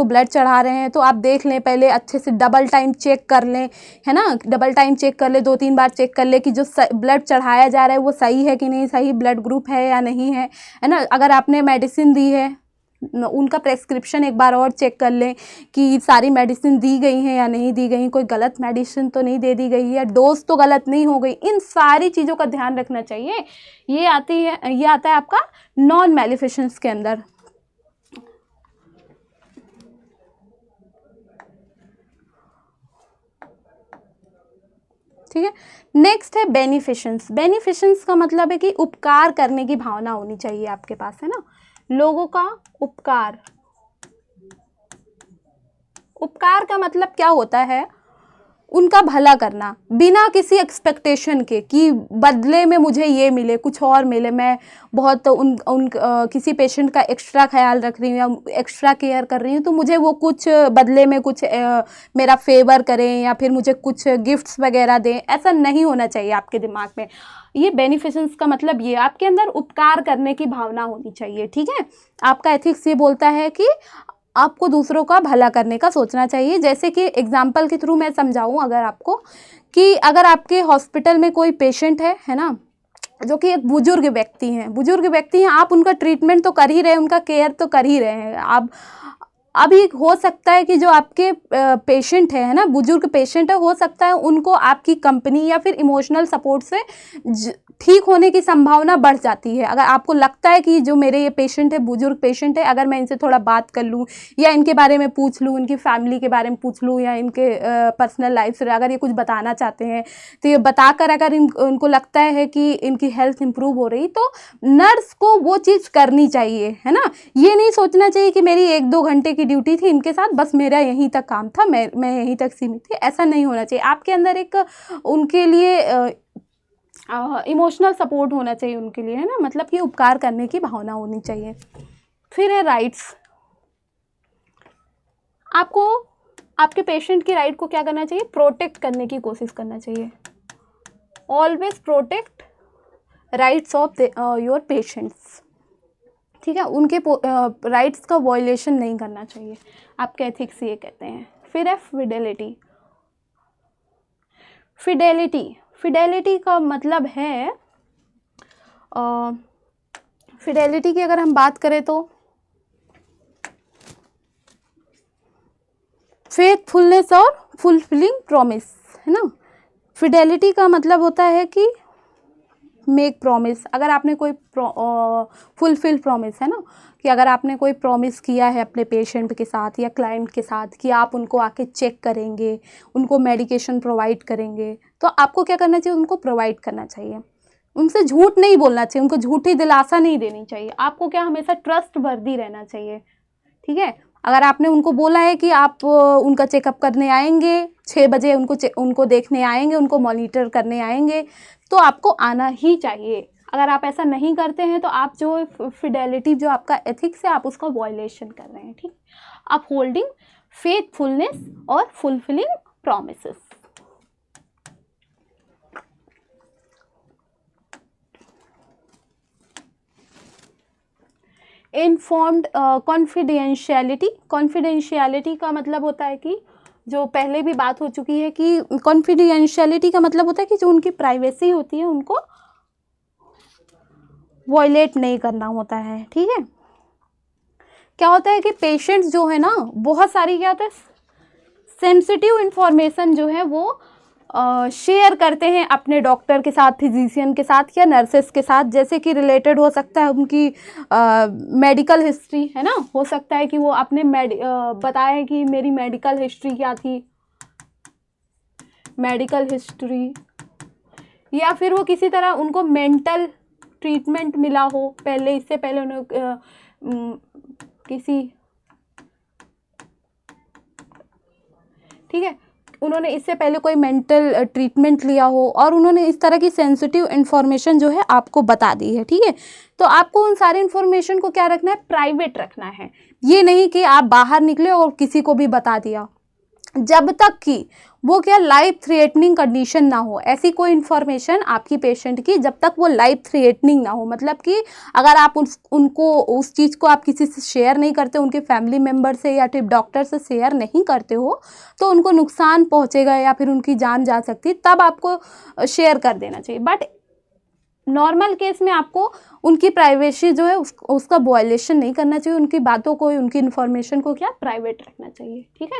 ब्लड चढ़ा रहे हैं तो आप देख लें, पहले अच्छे से डबल टाइम चेक कर लें, है ना। डबल टाइम चेक कर ले, 2-3 बार चेक कर ले कि जो ब्लड चढ़ाया जा रहा है वो सही है कि नहीं, सही ब्लड ग्रुप है या नहीं है ना। अगर आपने मेडिसिन दी है उनका प्रेस्क्रिप्शन एक बार और चेक कर लें कि सारी मेडिसिन दी गई हैं या नहीं दी गई, कोई गलत मेडिसिन तो नहीं दे दी गई है, डोज तो गलत नहीं हो गई। इन सारी चीज़ों का ध्यान रखना चाहिए। ये आता है आपका नॉन मैलिफिसेंस के अंदर। ठीक है, नेक्स्ट है बेनिफिशेंस। बेनिफिशेंस का मतलब है कि उपकार करने की भावना होनी चाहिए आपके पास, है ना। लोगों का उपकार, उपकार का मतलब क्या होता है, उनका भला करना बिना किसी एक्सपेक्टेशन के कि बदले में मुझे ये मिले, कुछ और मिले। मैं बहुत किसी पेशेंट का एक्स्ट्रा ख्याल रख रही हूँ या एक्स्ट्रा केयर कर रही हूँ, तो मुझे वो कुछ बदले में कुछ मेरा फेवर करें या फिर मुझे कुछ गिफ्ट्स वगैरह दें, ऐसा नहीं होना चाहिए आपके दिमाग में। ये बेनिफिशेंस का मतलब ये आपके अंदर उपकार करने की भावना होनी चाहिए। ठीक है, आपका एथिक्स ये बोलता है कि आपको दूसरों का भला करने का सोचना चाहिए। जैसे कि एग्जाम्पल के थ्रू मैं समझाऊं अगर आपको, कि अगर आपके हॉस्पिटल में कोई पेशेंट है ना, जो कि एक बुजुर्ग व्यक्ति हैं, आप उनका ट्रीटमेंट तो कर ही रहे हैं, उनका केयर तो कर ही रहे हैं। आप अभी हो सकता है कि जो आपके पेशेंट है ना, बुजुर्ग पेशेंट है, हो सकता है उनको आपकी कंपनी या फिर इमोशनल सपोर्ट से ठीक होने की संभावना बढ़ जाती है। अगर आपको लगता है कि जो मेरे ये पेशेंट है, बुजुर्ग पेशेंट है, अगर मैं इनसे थोड़ा बात कर लूँ या इनके बारे में पूछ लूँ, इनकी फैमिली के बारे में पूछ लूँ या इनके पर्सनल लाइफ से अगर ये कुछ बताना चाहते हैं, तो ये बताकर अगर उनको लगता है कि इनकी हेल्थ इंप्रूव हो रही, तो नर्स को वो चीज़ करनी चाहिए, है ना। ये नहीं सोचना चाहिए कि मेरी 1-2 घंटे की ड्यूटी थी इनके साथ, बस मेरा यहीं तक काम था, मैं यहीं तक सीमित थी, ऐसा नहीं होना चाहिए। आपके अंदर एक उनके लिए इमोशनल सपोर्ट होना चाहिए उनके लिए, है ना, मतलब कि उपकार करने की भावना होनी चाहिए। फिर है राइट्स। आपको आपके पेशेंट की राइट को क्या करना चाहिए, प्रोटेक्ट करने की कोशिश करना चाहिए। Always protect rights of your patients. ठीक है, उनके राइट्स का वायलेशन नहीं करना चाहिए, आपके एथिक्स ये कहते हैं। फिर है फिडेलिटी। फिडेलिटी का मतलब है, फिडेलिटी की अगर हम बात करें तो फेथफुलनेस और फुलफिलिंग प्रॉमिस, है ना। फिडेलिटी का मतलब होता है कि मेक प्रॉमिस। अगर आपने कोई फुलफिल प्रॉमिस, है ना, कि अगर आपने कोई प्रॉमिस किया है अपने पेशेंट के साथ या क्लाइंट के साथ कि आप उनको आके चेक करेंगे, उनको मेडिकेशन प्रोवाइड करेंगे, तो आपको क्या करना चाहिए, उनको प्रोवाइड करना चाहिए। उनसे झूठ नहीं बोलना चाहिए, उनको झूठी दिलासा नहीं देनी चाहिए। आपको क्या, हमेशा ट्रस्ट वर्दी रहना चाहिए। ठीक है, अगर आपने उनको बोला है कि आप उनका चेकअप करने आएंगे 6 बजे, उनको देखने आएंगे, उनको मॉनिटर करने आएंगे, तो आपको आना ही चाहिए। अगर आप ऐसा नहीं करते हैं तो आप जो फिडेलिटी, जो आपका एथिक्स है, आप उसका वायलेशन कर रहे हैं। ठीक, आप होल्डिंग फेथफुलनेस और fulfilling promises. Informed confidentiality. Confidentiality का मतलब होता है कि जो पहले भी बात हो चुकी है कि कॉन्फिडेंशियलिटी का मतलब होता है कि जो उनकी प्राइवेसी होती है उनको वॉयलेट नहीं करना होता है। ठीक है, क्या होता है कि पेशेंट्स जो है ना, बहुत सारी क्या होता है, सेंसिटिव इंफॉर्मेशन जो है वो शेयर करते हैं अपने डॉक्टर के साथ, फिजिशियन के साथ या नर्सेस के साथ। जैसे कि रिलेटेड हो सकता है उनकी मेडिकल हिस्ट्री, है ना, हो सकता है कि वो अपने बताएं कि मेरी मेडिकल हिस्ट्री क्या थी, मेडिकल हिस्ट्री, या फिर वो किसी तरह उनको मेंटल ट्रीटमेंट मिला हो पहले, इससे पहले उन्हें किसी, ठीक है, उन्होंने इससे पहले कोई मेंटल ट्रीटमेंट लिया हो और उन्होंने इस तरह की सेंसिटिव इन्फॉर्मेशन जो है आपको बता दी है। ठीक है, तो आपको उन सारी इन्फॉर्मेशन को क्या रखना है, प्राइवेट रखना है। ये नहीं कि आप बाहर निकले और किसी को भी बता दिया, जब तक कि वो क्या लाइफ थ्रेटनिंग कंडीशन ना हो। ऐसी कोई इन्फॉर्मेशन आपकी पेशेंट की, जब तक वो लाइफ थ्रेटनिंग ना हो, मतलब कि अगर आप उनको उस चीज़ को आप किसी से शेयर नहीं करते, उनके फैमिली मेम्बर से या फिर डॉक्टर से शेयर नहीं करते हो, तो उनको नुकसान पहुंचेगा या फिर उनकी जान जा सकती है, तब आपको शेयर कर देना चाहिए। बट नॉर्मल केस में आपको उनकी प्राइवेसी जो है उसका वायलेशन नहीं करना चाहिए, उनकी बातों को, उनकी इन्फॉर्मेशन को क्या प्राइवेट रखना चाहिए, ठीक है।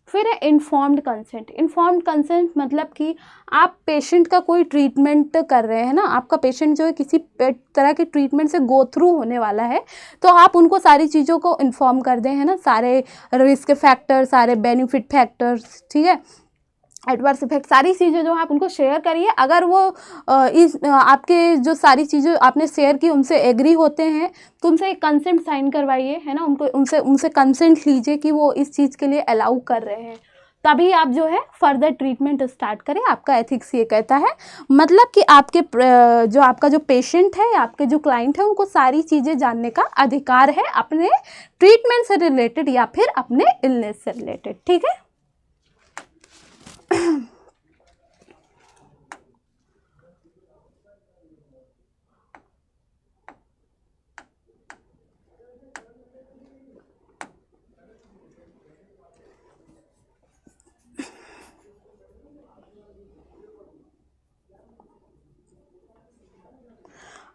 फिर है इन्फॉर्म्ड कंसेंट। इन्फॉर्म्ड कंसेंट मतलब कि आप पेशेंट का कोई ट्रीटमेंट कर रहे हैं ना, आपका पेशेंट जो है किसी तरह के ट्रीटमेंट से गो थ्रू होने वाला है, तो आप उनको सारी चीज़ों को इन्फॉर्म कर दें, है ना, सारे रिस्क फैक्टर, सारे बेनिफिट फैक्टर्स, ठीक है, एडवर्स इफेक्ट, सारी चीज़ें जो है आप उनको शेयर करिए। अगर वो आपके जो सारी चीज़ें आपने शेयर की उनसे एग्री होते हैं तो उनसे एक कंसेंट साइन करवाइए, है ना, उनको उनसे कंसेंट लीजिए कि वो इस चीज़ के लिए अलाउ कर रहे हैं, तभी आप जो है फर्दर ट्रीटमेंट स्टार्ट करें। आपका एथिक्स ये कहता है, मतलब कि आपके जो आपका जो पेशेंट है, आपके जो क्लाइंट है, उनको सारी चीज़ें जानने का अधिकार है अपने ट्रीटमेंट से रिलेटेड या फिर अपने इलनेस से रिलेटेड, ठीक है।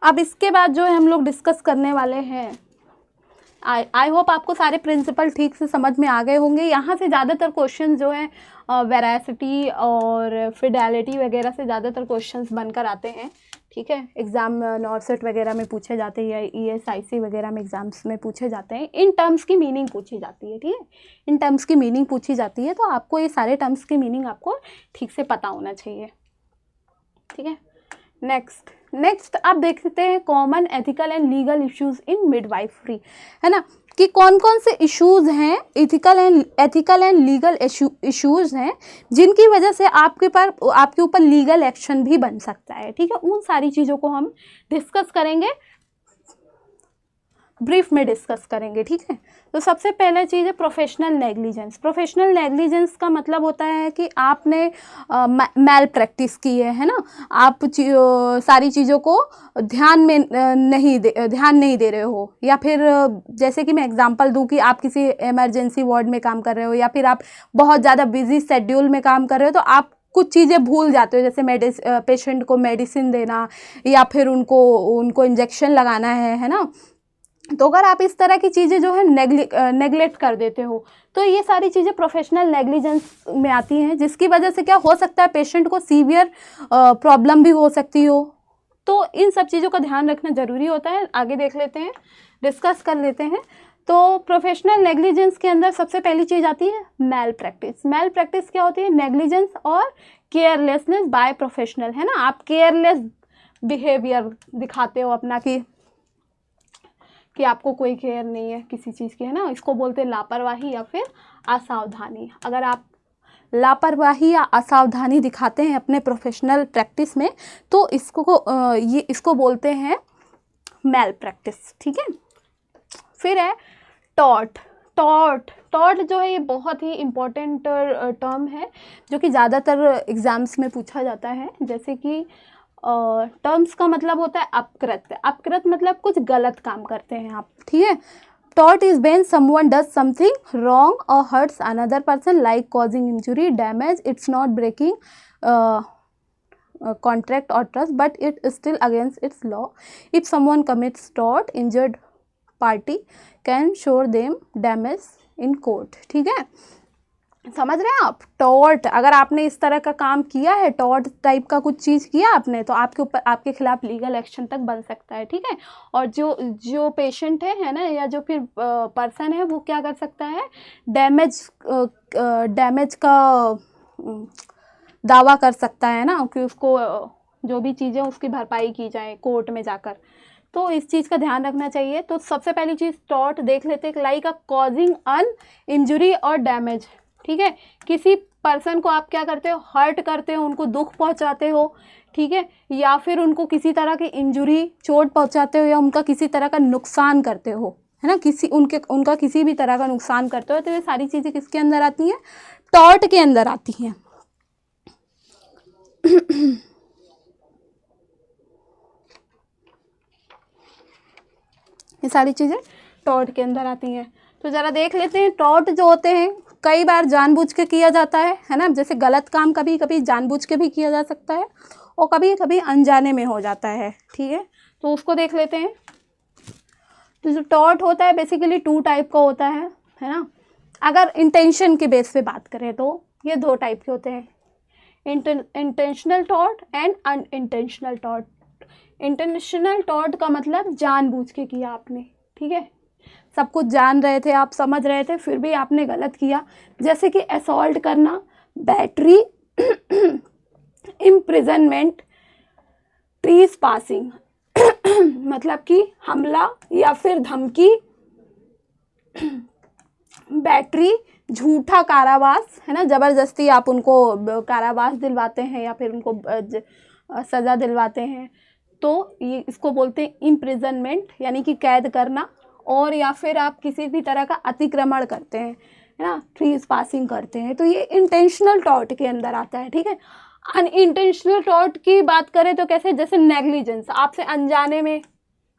अब इसके बाद जो है हम लोग डिस्कस करने वाले हैं, आई होप आपको सारे प्रिंसिपल ठीक से समझ में आ गए होंगे। यहाँ से ज़्यादातर क्वेश्चन जो है वेरासिटी और फिडेलिटी वगैरह से ज़्यादातर क्वेश्चंस बनकर आते हैं, ठीक है। एग्ज़ाम नॉर्सेट वगैरह में पूछे जाते हैं या ESIC वगैरह में एग्ज़ाम्स में पूछे जाते हैं। इन टर्म्स की मीनिंग पूछी जाती है, ठीक है, इन टर्म्स की मीनिंग पूछी जाती है, तो आपको ये सारे टर्म्स की मीनिंग आपको ठीक से पता होना चाहिए, ठीक है। नेक्स्ट आप देखते हैं common ethical and legal issues in midwifery, है ना, कि कौन कौन से इश्यूज हैं, एथिकल एंड लीगल इश्यूज हैं जिनकी वजह से आपके ऊपर लीगल एक्शन भी बन सकता है, ठीक है। उन सारी चीज़ों को हम डिस्कस करेंगे, ब्रीफ में डिस्कस करेंगे, ठीक है। तो सबसे पहला चीज़ है प्रोफेशनल नेग्लिजेंस। प्रोफेशनल नेग्लिजेंस का मतलब होता है कि आपने मैल प्रैक्टिस की है ना, आप सारी चीज़ों को ध्यान नहीं दे रहे हो, या फिर जैसे कि मैं एग्जांपल दूं कि आप किसी इमरजेंसी वार्ड में काम कर रहे हो, या फिर आप बहुत ज़्यादा बिजी शेड्यूल में काम कर रहे हो, तो आप कुछ चीज़ें भूल जाते हो, जैसे पेशेंट को मेडिसिन देना या फिर उनको इंजेक्शन लगाना है ना। तो अगर आप इस तरह की चीज़ें जो है नेग्लेक्ट कर देते हो, तो ये सारी चीज़ें प्रोफेशनल नेग्लिजेंस में आती हैं, जिसकी वजह से क्या हो सकता है, पेशेंट को सीवियर प्रॉब्लम भी हो सकती हो। तो इन सब चीज़ों का ध्यान रखना ज़रूरी होता है। आगे देख लेते हैं, डिस्कस कर लेते हैं। तो प्रोफेशनल नेग्लिजेंस के अंदर सबसे पहली चीज़ आती है मैल प्रैक्टिस। मैल प्रैक्टिस क्या होती है, नेग्लिजेंस और केयरलेसनेस बाय प्रोफेशनल, है ना, आप केयरलेस बिहेवियर दिखाते हो अपना कि आपको कोई केयर नहीं है किसी चीज़ की, है ना, इसको बोलते हैं लापरवाही या फिर असावधानी। अगर आप लापरवाही या असावधानी दिखाते हैं अपने प्रोफेशनल प्रैक्टिस में, तो इसको बोलते हैं मैल प्रैक्टिस, ठीक है। फिर है टॉर्ट जो है ये बहुत ही इम्पोर्टेंट टर्म है, जो कि ज़्यादातर एग्ज़ाम्स में पूछा जाता है। जैसे कि टर्म्स का मतलब होता है अपकृत मतलब कुछ गलत काम करते हैं आप, ठीक है। Tort is when someone does something wrong और hurts another person like causing injury, damage, it's not breaking contract or trust but it is still against its law. If someone commits tort, injured party can show them damage in court, ठीक है, समझ रहे हैं आप। Tort, अगर आपने इस तरह का काम किया है, टॉर्ट टाइप का कुछ चीज़ किया आपने, तो आपके खिलाफ लीगल एक्शन तक बन सकता है, ठीक है। और जो पेशेंट है ना, या जो फिर पर्सन है, वो क्या कर सकता है, डैमेज का दावा कर सकता है ना, कि उसको जो भी चीज़ें उसकी भरपाई की जाए कोर्ट में जाकर। तो इस चीज़ का ध्यान रखना चाहिए। तो सबसे पहली चीज़ टॉर्ट देख लेते हैं, like a causing an injury और डैमेज, ठीक है। किसी पर्सन को आप क्या करते हो, हर्ट करते हो, उनको दुख पहुंचाते हो, ठीक है, या फिर उनको किसी तरह की इंजुरी, चोट पहुंचाते हो, या उनका किसी तरह का नुकसान करते हो, है ना, उनका किसी भी तरह का नुकसान करते हो। तो ये सारी चीज़ें किसके अंदर आती हैं, टॉर्ट के अंदर आती हैं। ये सारी चीज़ें टॉर्ट के अंदर आती हैं। तो ज़रा देख लेते हैं, टॉर्ट जो होते हैं कई बार जानबूझ के किया जाता है ना, जैसे गलत काम कभी कभी जानबूझ के भी किया जा सकता है, और कभी कभी अनजाने में हो जाता है, ठीक है। तो उसको देख लेते हैं। तो जो टॉर्ट होता है बेसिकली 2 टाइप का होता है ना। अगर इंटेंशन के बेस पे बात करें तो ये 2 टाइप के होते हैं, intentional tort and unintentional tort. Intentional tort का मतलब जानबूझ के किया आपने, ठीक है, सब कुछ जान रहे थे आप, समझ रहे थे, फिर भी आपने गलत किया। जैसे कि असॉल्ट करना, बैटरी, इम्प्रिजनमेंट, ट्रीज पासिंग मतलब कि हमला या फिर धमकी, बैटरी, झूठा कारावास, है ना, जबरदस्ती आप उनको कारावास दिलवाते हैं या फिर उनको सज़ा दिलवाते हैं, तो ये इसको बोलते हैं इम्प्रिजनमेंट, यानी कि कैद करना। और या फिर आप किसी भी तरह का अतिक्रमण करते हैं, है ना, ट्रीज पासिंग करते हैं, तो ये इंटेंशनल टॉर्ट के अंदर आता है, ठीक है। अनइंटेंशनल टॉर्ट की बात करें तो कैसे, जैसे नेग्लिजेंस, आपसे अनजाने में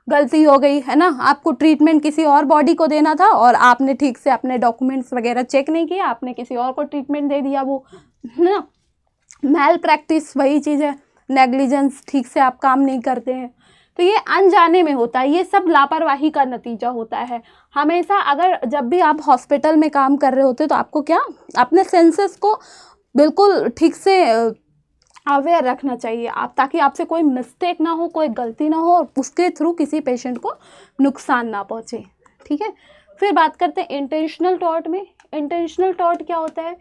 गलती हो गई, है ना, आपको ट्रीटमेंट किसी और बॉडी को देना था और आपने ठीक से अपने डॉक्यूमेंट्स वगैरह चेक नहीं किया, आपने किसी और को ट्रीटमेंट दे दिया, वो, है ना, मैल प्रैक्टिस वही चीज़ है, नेग्लिजेंस, ठीक से आप काम नहीं करते हैं, तो ये अनजाने में होता है, ये सब लापरवाही का नतीजा होता है। हमेशा अगर जब भी आप हॉस्पिटल में काम कर रहे होते हो तो आपको क्या, अपने सेंसेस को बिल्कुल ठीक से अवेयर रखना चाहिए आप, ताकि आपसे कोई मिस्टेक ना हो, कोई गलती ना हो और उसके थ्रू किसी पेशेंट को नुकसान ना पहुँचे, ठीक है। फिर बात करते हैं इंटेंशनल टॉर्ट में। इंटेंशनल टॉर्ट क्या होता है?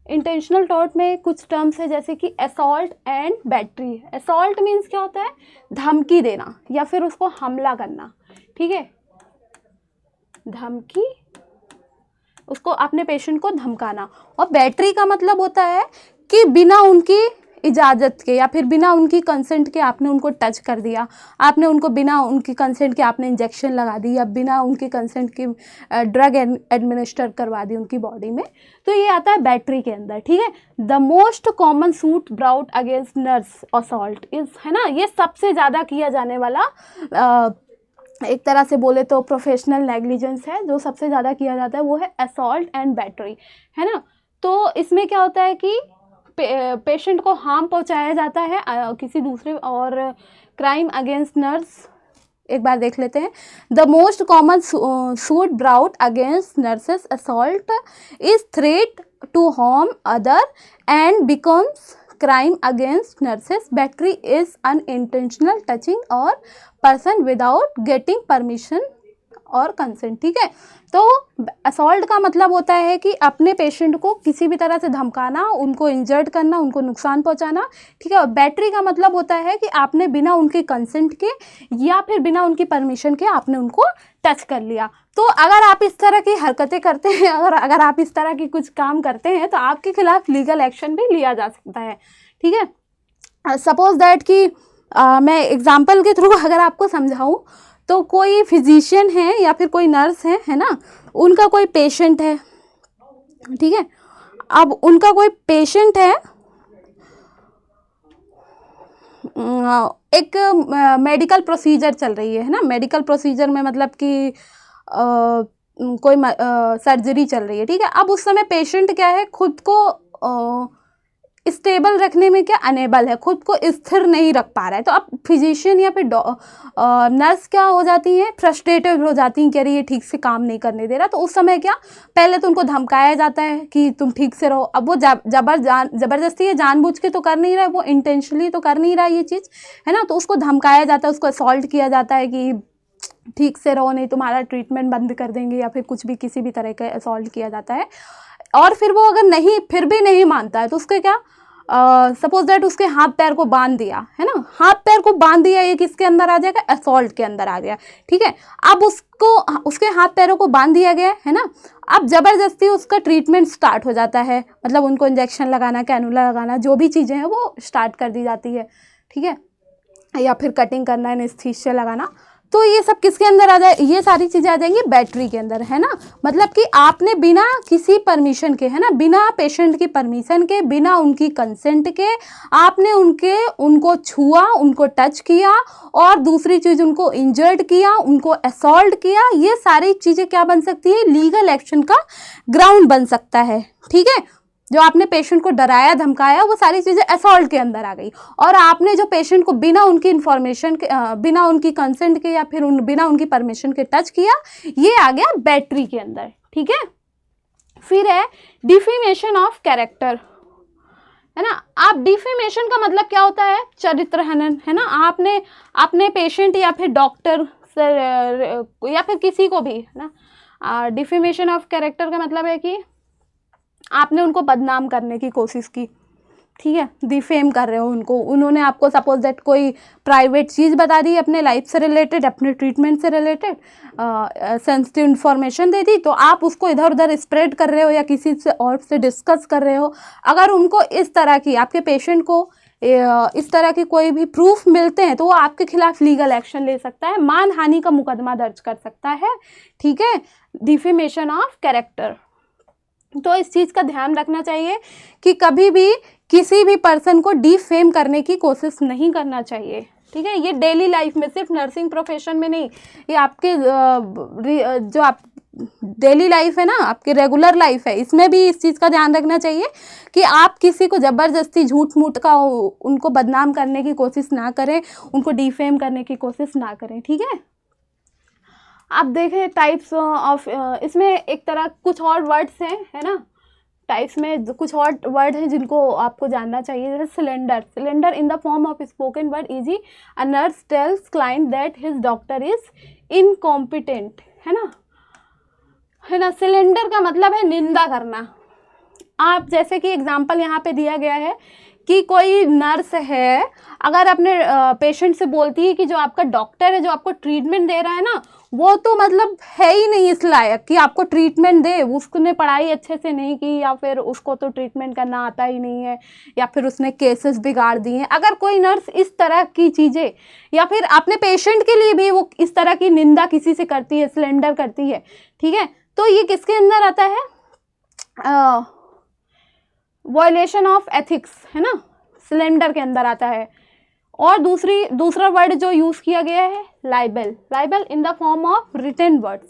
इंटेंशनल टॉर्ट में कुछ टर्म्स है जैसे कि assault and battery. Assault means क्या होता है? धमकी देना या फिर उसको हमला करना, ठीक है, धमकी, उसको अपने पेशेंट को धमकाना। और बैटरी का मतलब होता है कि बिना उनकी इजाज़त के या फिर बिना उनकी कंसेंट के आपने उनको टच कर दिया, आपने उनको बिना उनकी कंसेंट के आपने इंजेक्शन लगा दी या बिना उनकी कंसेंट की ड्रग एडमिनिस्टर करवा दी उनकी बॉडी में, तो ये आता है बैटरी के अंदर, ठीक है। The most common suit brought against nurse assault is, है ना, ये सबसे ज़्यादा किया जाने वाला एक तरह से बोले तो प्रोफेशनल नेग्लिजेंस है, जो सबसे ज़्यादा किया जाता है वो है असॉल्ट एंड बैटरी, है ना। तो इसमें क्या होता है कि पेशेंट को हार्म पहुंचाया जाता है किसी दूसरे, और क्राइम अगेंस्ट नर्स एक बार देख लेते हैं। The most common suit brought against nurses assault is threat to harm other and becomes crime against nurses. Battery is unintentional touching और पर्सन विदाउट गेटिंग परमिशन और कंसेंट, ठीक है। तो असॉल्ट का मतलब होता है कि अपने पेशेंट को किसी भी तरह से धमकाना, उनको इंजर्ड करना, उनको नुकसान पहुंचाना, ठीक है। और बैटरी का मतलब होता है कि आपने बिना उनके कंसेंट के या फिर बिना उनकी परमिशन के आपने उनको टच कर लिया। तो अगर आप इस तरह की हरकतें करते हैं, अगर आप इस तरह की कुछ काम करते हैं तो आपके खिलाफ लीगल एक्शन भी लिया जा सकता है, ठीक है। सपोज दैट कि मैं एग्जाम्पल के थ्रू अगर आपको समझाऊं तो कोई फिजिशियन है या फिर कोई नर्स है ना, उनका कोई पेशेंट है, ठीक है। अब उनका कोई पेशेंट है, एक मेडिकल प्रोसीजर चल रही है ना, मेडिकल प्रोसीजर में मतलब कि कोई सर्जरी चल रही है, ठीक है। अब उस समय पेशेंट क्या है, खुद को स्टेबल रखने में क्या अनेबल है, खुद को स्थिर नहीं रख पा रहा है। तो अब फिजिशियन या फिर नर्स क्या हो जाती हैं, फ्रस्ट्रेटेड हो जाती हैं कि अरे ये ठीक से काम नहीं करने दे रहा। तो उस समय क्या, पहले तो उनको धमकाया जाता है कि तुम ठीक से रहो। अब वो जबरदस्ती है, जानबूझ के तो कर नहीं रहा है, वो इंटेंशनली तो कर नहीं रहा ये चीज़, है ना। तो उसको धमकाया जाता है, उसको असॉल्ट किया जाता है कि ठीक से रहो नहीं तुम्हारा ट्रीटमेंट बंद कर देंगे, या फिर कुछ भी किसी भी तरह का असॉल्ट किया जाता है। और फिर वो अगर फिर भी नहीं मानता है तो उसके क्या, सपोज दैट उसके हाथ पैर को बांध दिया, है ना, हाथ पैर को बांध दिया, ये किसके अंदर आ जाएगा, असॉल्ट के अंदर आ गया, ठीक है। अब उसके हाथ पैरों को बांध दिया गया है ना, अब जबरदस्ती उसका ट्रीटमेंट स्टार्ट हो जाता है, मतलब उनको इंजेक्शन लगाना, कैनुला लगाना, जो भी चीज़ें हैं वो स्टार्ट कर दी जाती है, ठीक है, या फिर कटिंग करना, एनेस्थीसिया लगाना। तो ये सब किसके अंदर आ जाए, ये सारी चीज़ें आ जाएंगी बैटरी के अंदर, है ना। मतलब कि आपने बिना किसी परमिशन के, है ना, बिना पेशेंट की परमिशन के, बिना उनकी कंसेंट के आपने उनको छुआ, उनको टच किया, और दूसरी चीज़ उनको इंजर्ड किया, उनको असॉल्ट किया। ये सारी चीज़ें क्या बन सकती है, लीगल एक्शन का ग्राउंड बन सकता है, ठीक है। जो आपने पेशेंट को डराया धमकाया, वो सारी चीज़ें असॉल्ट के अंदर आ गई। और आपने जो पेशेंट को बिना उनकी इन्फॉर्मेशन के, बिना उनकी कंसेंट के या फिर बिना उनकी परमिशन के टच किया, ये आ गया बैटरी के अंदर। ठीक है, फिर है डिफेमेशन ऑफ कैरेक्टर, है ना। आप डिफेमेशन का मतलब क्या होता है? चरित्र हनन, है ना। आपने पेशेंट या फिर डॉक्टर या फिर किसी को भी, है ना, डिफेमेशन ऑफ कैरेक्टर का मतलब है कि आपने उनको बदनाम करने की कोशिश की। ठीक है, डिफेम कर रहे हो उनको। उन्होंने आपको सपोज दैट कोई प्राइवेट चीज़ बता दी अपने लाइफ से रिलेटेड, अपने ट्रीटमेंट से रिलेटेड, सेंसिटिव इन्फॉर्मेशन दे दी, तो आप उसको इधर उधर स्प्रेड कर रहे हो या किसी से और से डिस्कस कर रहे हो। अगर उनको इस तरह की, आपके पेशेंट को इस तरह के कोई भी प्रूफ मिलते हैं तो वो आपके खिलाफ लीगल एक्शन ले सकता है, मानहानि का मुकदमा दर्ज कर सकता है। ठीक है, डिफेमेशन ऑफ कैरेक्टर। तो इस चीज़ का ध्यान रखना चाहिए कि कभी भी किसी भी पर्सन को डिफेम करने की कोशिश नहीं करना चाहिए। ठीक है, ये डेली लाइफ में, सिर्फ नर्सिंग प्रोफेशन में नहीं, ये आपके जो आप डेली लाइफ है ना, आपकी रेगुलर लाइफ है, इसमें भी इस चीज़ का ध्यान रखना चाहिए कि आप किसी को ज़बरदस्ती झूठ मूठ का उनको बदनाम करने की कोशिश ना करें, उनको डिफेम करने की कोशिश ना करें। ठीक है, आप देखें टाइप्स ऑफ, इसमें एक तरह कुछ और वर्ड्स हैं, है ना, टाइप्स में कुछ और वर्ड हैं जिनको आपको जानना चाहिए। जैसे slander, slander in the form of spoken word easy, a nurse tells client that his doctor is incompetent, है ना, है ना। सिलेंडर का मतलब है निंदा करना। आप जैसे कि एग्जाम्पल यहाँ पे दिया गया है कि कोई नर्स है, अगर अपने पेशेंट से बोलती है कि जो आपका डॉक्टर है, जो आपको ट्रीटमेंट दे रहा है ना, वो तो मतलब है ही नहीं इस लायक कि आपको ट्रीटमेंट दे, उसने पढ़ाई अच्छे से नहीं की, या फिर उसको तो ट्रीटमेंट करना आता ही नहीं है, या फिर उसने केसेस बिगाड़ दिए हैं। अगर कोई नर्स इस तरह की चीज़ें, या फिर अपने पेशेंट के लिए भी वो इस तरह की निंदा किसी से करती है, सिलेंडर करती है, ठीक है, तो ये किसके अंदर आता है? वायलेशन ऑफ एथिक्स, है ना, सिलेंडर के अंदर आता है। और दूसरा वर्ड जो यूज किया गया है libel, libel in the form of written words.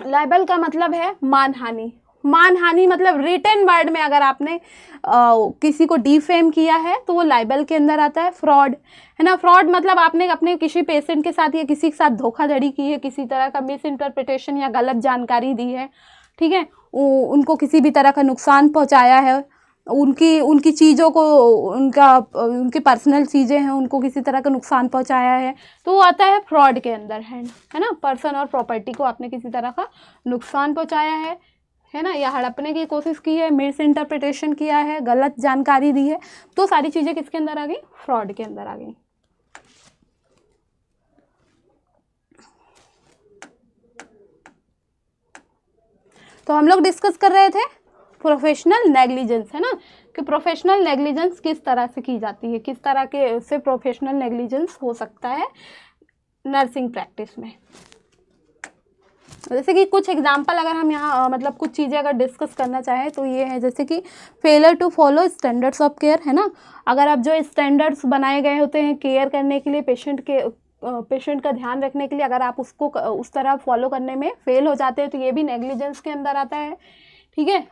Libel का मतलब है मानहानि। मानहानि मतलब रिटन वर्ड में अगर आपने किसी को डिफेम किया है तो वो लाइबल के अंदर आता है। फ्रॉड, है ना, फ्रॉड मतलब आपने अपने किसी पेशेंट के साथ या किसी के साथ धोखाधड़ी की है, किसी तरह का मिस इंटरप्रिटेशन या गलत जानकारी दी है, ठीक है, उनको किसी भी तरह का नुकसान पहुंचाया है, उनकी चीज़ों को, उनकी पर्सनल चीज़ें हैं, उनको किसी तरह का नुकसान पहुंचाया है, तो वो आता है फ्रॉड के अंदर, है ना। पर्सन और प्रॉपर्टी को आपने किसी तरह का नुकसान पहुंचाया है ना, या हड़पने की कोशिश की है, मिस इंटरप्रिटेशन किया है, गलत जानकारी दी है, तो सारी चीज़ें किसके अंदर आ गई? फ्रॉड के अंदर आ गई। तो हम लोग डिस्कस कर रहे थे प्रोफेशनल नेग्लिजेंस, है ना, कि प्रोफेशनल नेग्लिजेंस किस तरह से की जाती है, किस तरह के से प्रोफेशनल नेग्लिजेंस हो सकता है नर्सिंग प्रैक्टिस में। जैसे कि कुछ एग्जांपल अगर हम यहाँ मतलब कुछ चीज़ें अगर डिस्कस करना चाहें तो ये है, जैसे कि failure to follow standards of care, है ना। अगर आप जो स्टैंडर्ड्स बनाए गए होते हैं केयर करने के लिए, पेशेंट का ध्यान रखने के लिए, अगर आप उसको उस तरह फॉलो करने में फेल हो जाते हैं तो ये भी नेग्लिजेंस के अंदर आता है। ठीक है,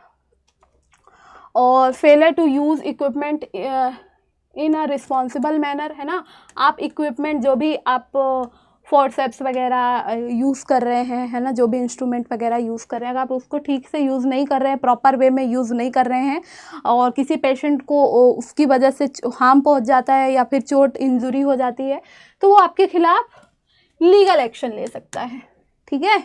और failure to use equipment in a responsible manner, है ना। आप इक्विपमेंट जो भी आप फोर्सेप्स वगैरह यूज़ कर रहे हैं, है ना, जो भी इंस्ट्रूमेंट वगैरह यूज़ कर रहे हैं, अगर आप उसको ठीक से यूज़ नहीं कर रहे हैं, प्रॉपर वे में यूज़ नहीं कर रहे हैं, और किसी पेशेंट को उसकी वजह से हार्म पहुंच जाता है या फिर चोट इंजुरी हो जाती है, तो वो आपके खिलाफ लीगल एक्शन ले सकता है। ठीक है,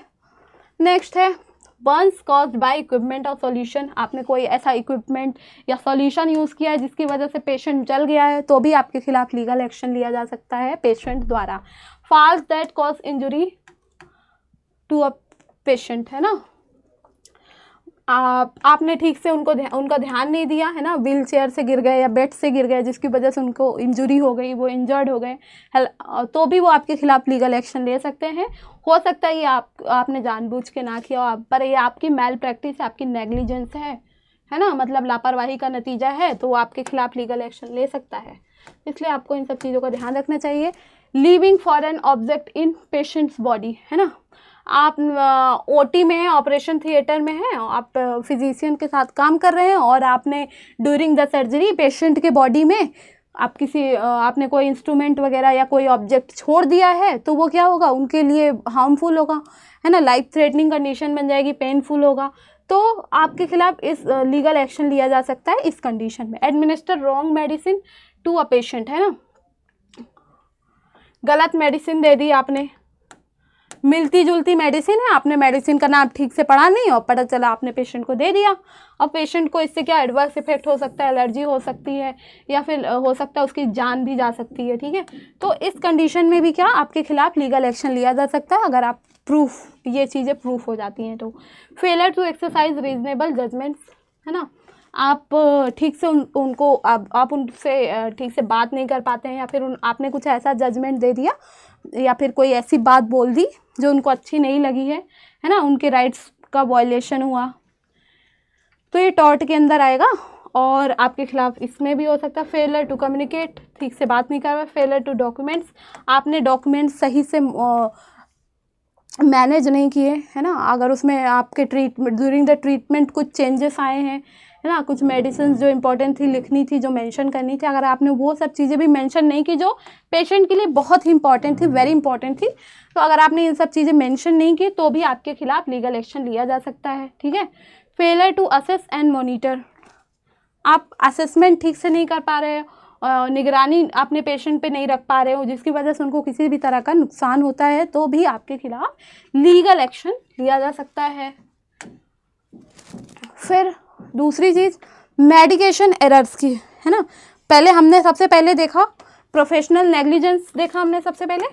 नेक्स्ट है बर्न्स कॉज्ड बाय इक्विपमेंट और सॉल्यूशन। आपने कोई ऐसा इक्विपमेंट या सॉल्यूशन यूज़ किया है जिसकी वजह से पेशेंट जल गया है, तो भी आपके खिलाफ लीगल एक्शन लिया जा सकता है पेशेंट द्वारा। Falls that cause injury to a patient, है ना, आपने ठीक से उनका ध्यान नहीं दिया, है ना, व्हील चेयर से गिर गए या बेड से गिर गए जिसकी वजह से उनको इंजुरी हो गई, वो इंजर्ड हो गए, तो भी वो आपके खिलाफ लीगल एक्शन ले सकते हैं। हो सकता है ये आपने जानबूझ के ना किया, पर ये आपकी मैल प्रैक्टिस है, आपकी नेग्लिजेंस है ना, मतलब लापरवाही का नतीजा है, तो वो आपके खिलाफ लीगल एक्शन ले सकता है। इसलिए आपको इन सब चीज़ों का ध्यान रखना चाहिए। Leaving foreign object in patients body, है ना, आप ओटी में हैं, ऑपरेशन थिएटर में हैं, आप फिजिशियन के साथ काम कर रहे हैं और आपने ड्यूरिंग द सर्जरी पेशेंट के बॉडी में आपने कोई इंस्ट्रूमेंट वगैरह या कोई ऑब्जेक्ट छोड़ दिया है, तो वो क्या होगा, उनके लिए हार्मफुल होगा, है ना, लाइफ थ्रेटनिंग कंडीशन बन जाएगी, पेनफुल होगा। तो आपके खिलाफ इस लीगल एक्शन लिया जा सकता है इस कंडीशन में। Administer wrong medicine to a patient, है ना, गलत मेडिसिन दे दी आपने, मिलती जुलती मेडिसिन है, आपने मेडिसिन का नाम ठीक से पढ़ा नहीं और पता चला आपने पेशेंट को दे दिया। अब पेशेंट को इससे क्या एडवर्स इफेक्ट हो सकता है, एलर्जी हो सकती है या फिर हो सकता है उसकी जान भी जा सकती है, ठीक है। तो इस कंडीशन में भी क्या आपके खिलाफ लीगल एक्शन लिया जा सकता है अगर आप ये चीज़ें प्रूफ हो जाती हैं तो। Failure to exercise reasonable judgements, है ना, आप ठीक से उनको आप उनसे ठीक से बात नहीं कर पाते हैं या फिर आपने कुछ ऐसा जजमेंट दे दिया या फिर कोई ऐसी बात बोल दी जो उनको अच्छी नहीं लगी है ना, उनके राइट्स का वायलेशन हुआ, तो ये टॉर्ट के अंदर आएगा और आपके खिलाफ इसमें भी हो सकता है। फेलियर टू कम्युनिकेट, ठीक से बात नहीं कर रहा। फेलियर टू डॉक्यूमेंट्स, आपने डॉक्यूमेंट्स सही से मैनेज नहीं किए, है ना, अगर उसमें आपके ड्यूरिंग द ट्रीटमेंट कुछ चेंजेस आए हैं, है ना, कुछ मेडिसिन जो इंपॉर्टेंट थी लिखनी थी, जो मेंशन करनी थी, अगर आपने वो सब चीज़ें भी मेंशन नहीं की जो पेशेंट के लिए बहुत ही इंपॉर्टेंट थी, वेरी इंपॉर्टेंट थी, तो अगर आपने इन सब चीज़ें मेंशन नहीं की तो भी आपके खिलाफ लीगल एक्शन लिया जा सकता है, ठीक है। Failure to assess and monitor, आप असेसमेंट ठीक से नहीं कर पा रहे हो, निगरानी अपने पेशेंट पे नहीं रख पा रहे हो, जिसकी वजह से उनको किसी भी तरह का नुकसान होता है, तो भी आपके खिलाफ लीगल एक्शन लिया जा सकता है। फिर दूसरी चीज़ मेडिकेशन एरर्स की, है ना, पहले हमने सबसे पहले देखा प्रोफेशनल नेग्लिजेंस, देखा हमने सबसे पहले,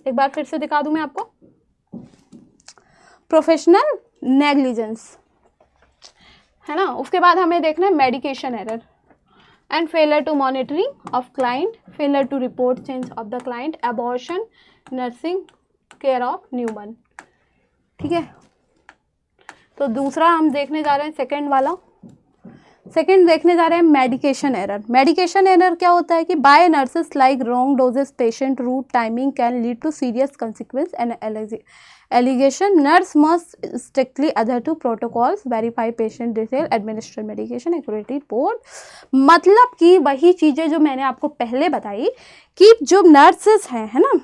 एक बार फिर से दिखा दूं मैं आपको, प्रोफेशनल नेग्लिजेंस, है ना। उसके बाद हमें देखना है medication error and failure to monitoring of client, failure to report change of the client, abortion, nursing care of newborn, ठीक है। तो दूसरा हम देखने जा रहे हैं सेकंड देखने जा रहे हैं मेडिकेशन एरर। मेडिकेशन एरर क्या होता है कि by nurses like wrong doses, patient route, timing can lead to serious consequence and allegation, nurse must strictly adhere to protocols, verify patient detail, administer medication accurately report. मतलब कि वही चीज़ें जो मैंने आपको पहले बताई कि जो नर्सेस हैं, है ना,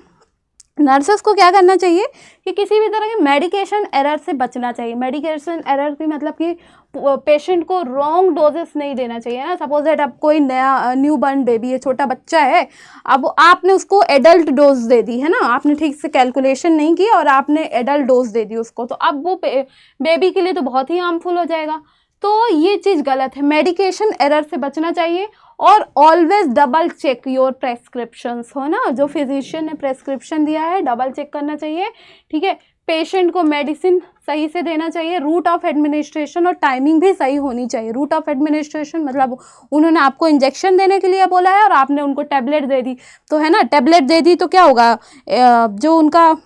नर्सेस को क्या करना चाहिए कि किसी भी तरह के मेडिकेशन एरर से बचना चाहिए। मेडिकेशन एरर की मतलब कि पेशेंट को रॉन्ग डोजेस नहीं देना चाहिए ना। सपोज दैट अब कोई नया न्यू बर्न बेबी है, छोटा बच्चा है, अब आपने उसको एडल्ट डोज दे दी, है ना, आपने ठीक से कैलकुलेशन नहीं की और आपने एडल्ट डोज दे दी उसको, तो अब वो बेबी के लिए तो बहुत ही हार्मफुल हो जाएगा। तो ये चीज़ गलत है, मेडिकेशन एरर से बचना चाहिए। और ऑलवेज डबल चेक योर प्रेस्क्रिप्शंस, हो ना, जो फिजिशियन ने प्रेस्क्रिप्शन दिया है डबल चेक करना चाहिए, ठीक है। पेशेंट को मेडिसिन सही से देना चाहिए, रूट ऑफ एडमिनिस्ट्रेशन और टाइमिंग भी सही होनी चाहिए। रूट ऑफ एडमिनिस्ट्रेशन मतलब उन्होंने आपको इंजेक्शन देने के लिए बोला है और आपने उनको टैबलेट दे दी, तो है ना, टैबलेट दे दी तो क्या होगा, जो उनका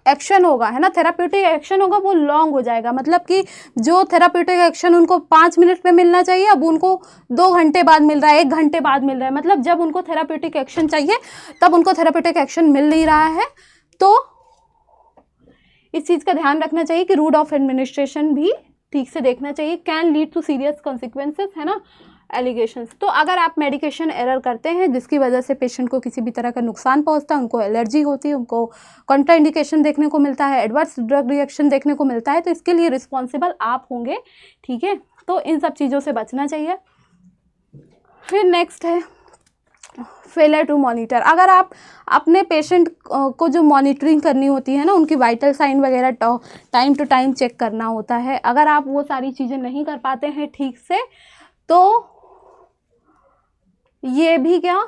एक्शन होगा, है ना, थेराप्यूटिक एक्शन होगा, वो लॉन्ग हो जाएगा। मतलब कि जो थेराप्यूटिक एक्शन उनको 5 मिनट में मिलना चाहिए, अब उनको 2 घंटे बाद मिल रहा है, 1 घंटे बाद मिल रहा है। मतलब जब उनको थेराप्यूटिक एक्शन चाहिए तब उनको थेराप्यूटिक एक्शन मिल नहीं रहा है। तो इस चीज़ का ध्यान रखना चाहिए कि रूट ऑफ एडमिनिस्ट्रेशन भी ठीक से देखना चाहिए। Can lead to serious consequences, है ना, एलिगेशंस। तो अगर आप मेडिकेशन एरर करते हैं जिसकी वजह से पेशेंट को किसी भी तरह का नुकसान पहुंचता है, उनको एलर्जी होती है, उनको कॉन्ट्राइंडिकेशन देखने को मिलता है, एडवर्स ड्रग रिएक्शन देखने को मिलता है, तो इसके लिए रिस्पॉन्सिबल आप होंगे, ठीक है। तो इन सब चीज़ों से बचना चाहिए। फिर नेक्स्ट है फेलियर टू मॉनिटर। अगर आप अपने पेशेंट को जो मॉनिटरिंग करनी होती है ना, उनकी वाइटल साइन वगैरह टाइम टू टाइम चेक करना होता है, अगर आप वो सारी चीज़ें नहीं कर पाते हैं ठीक से, तो ये भी क्या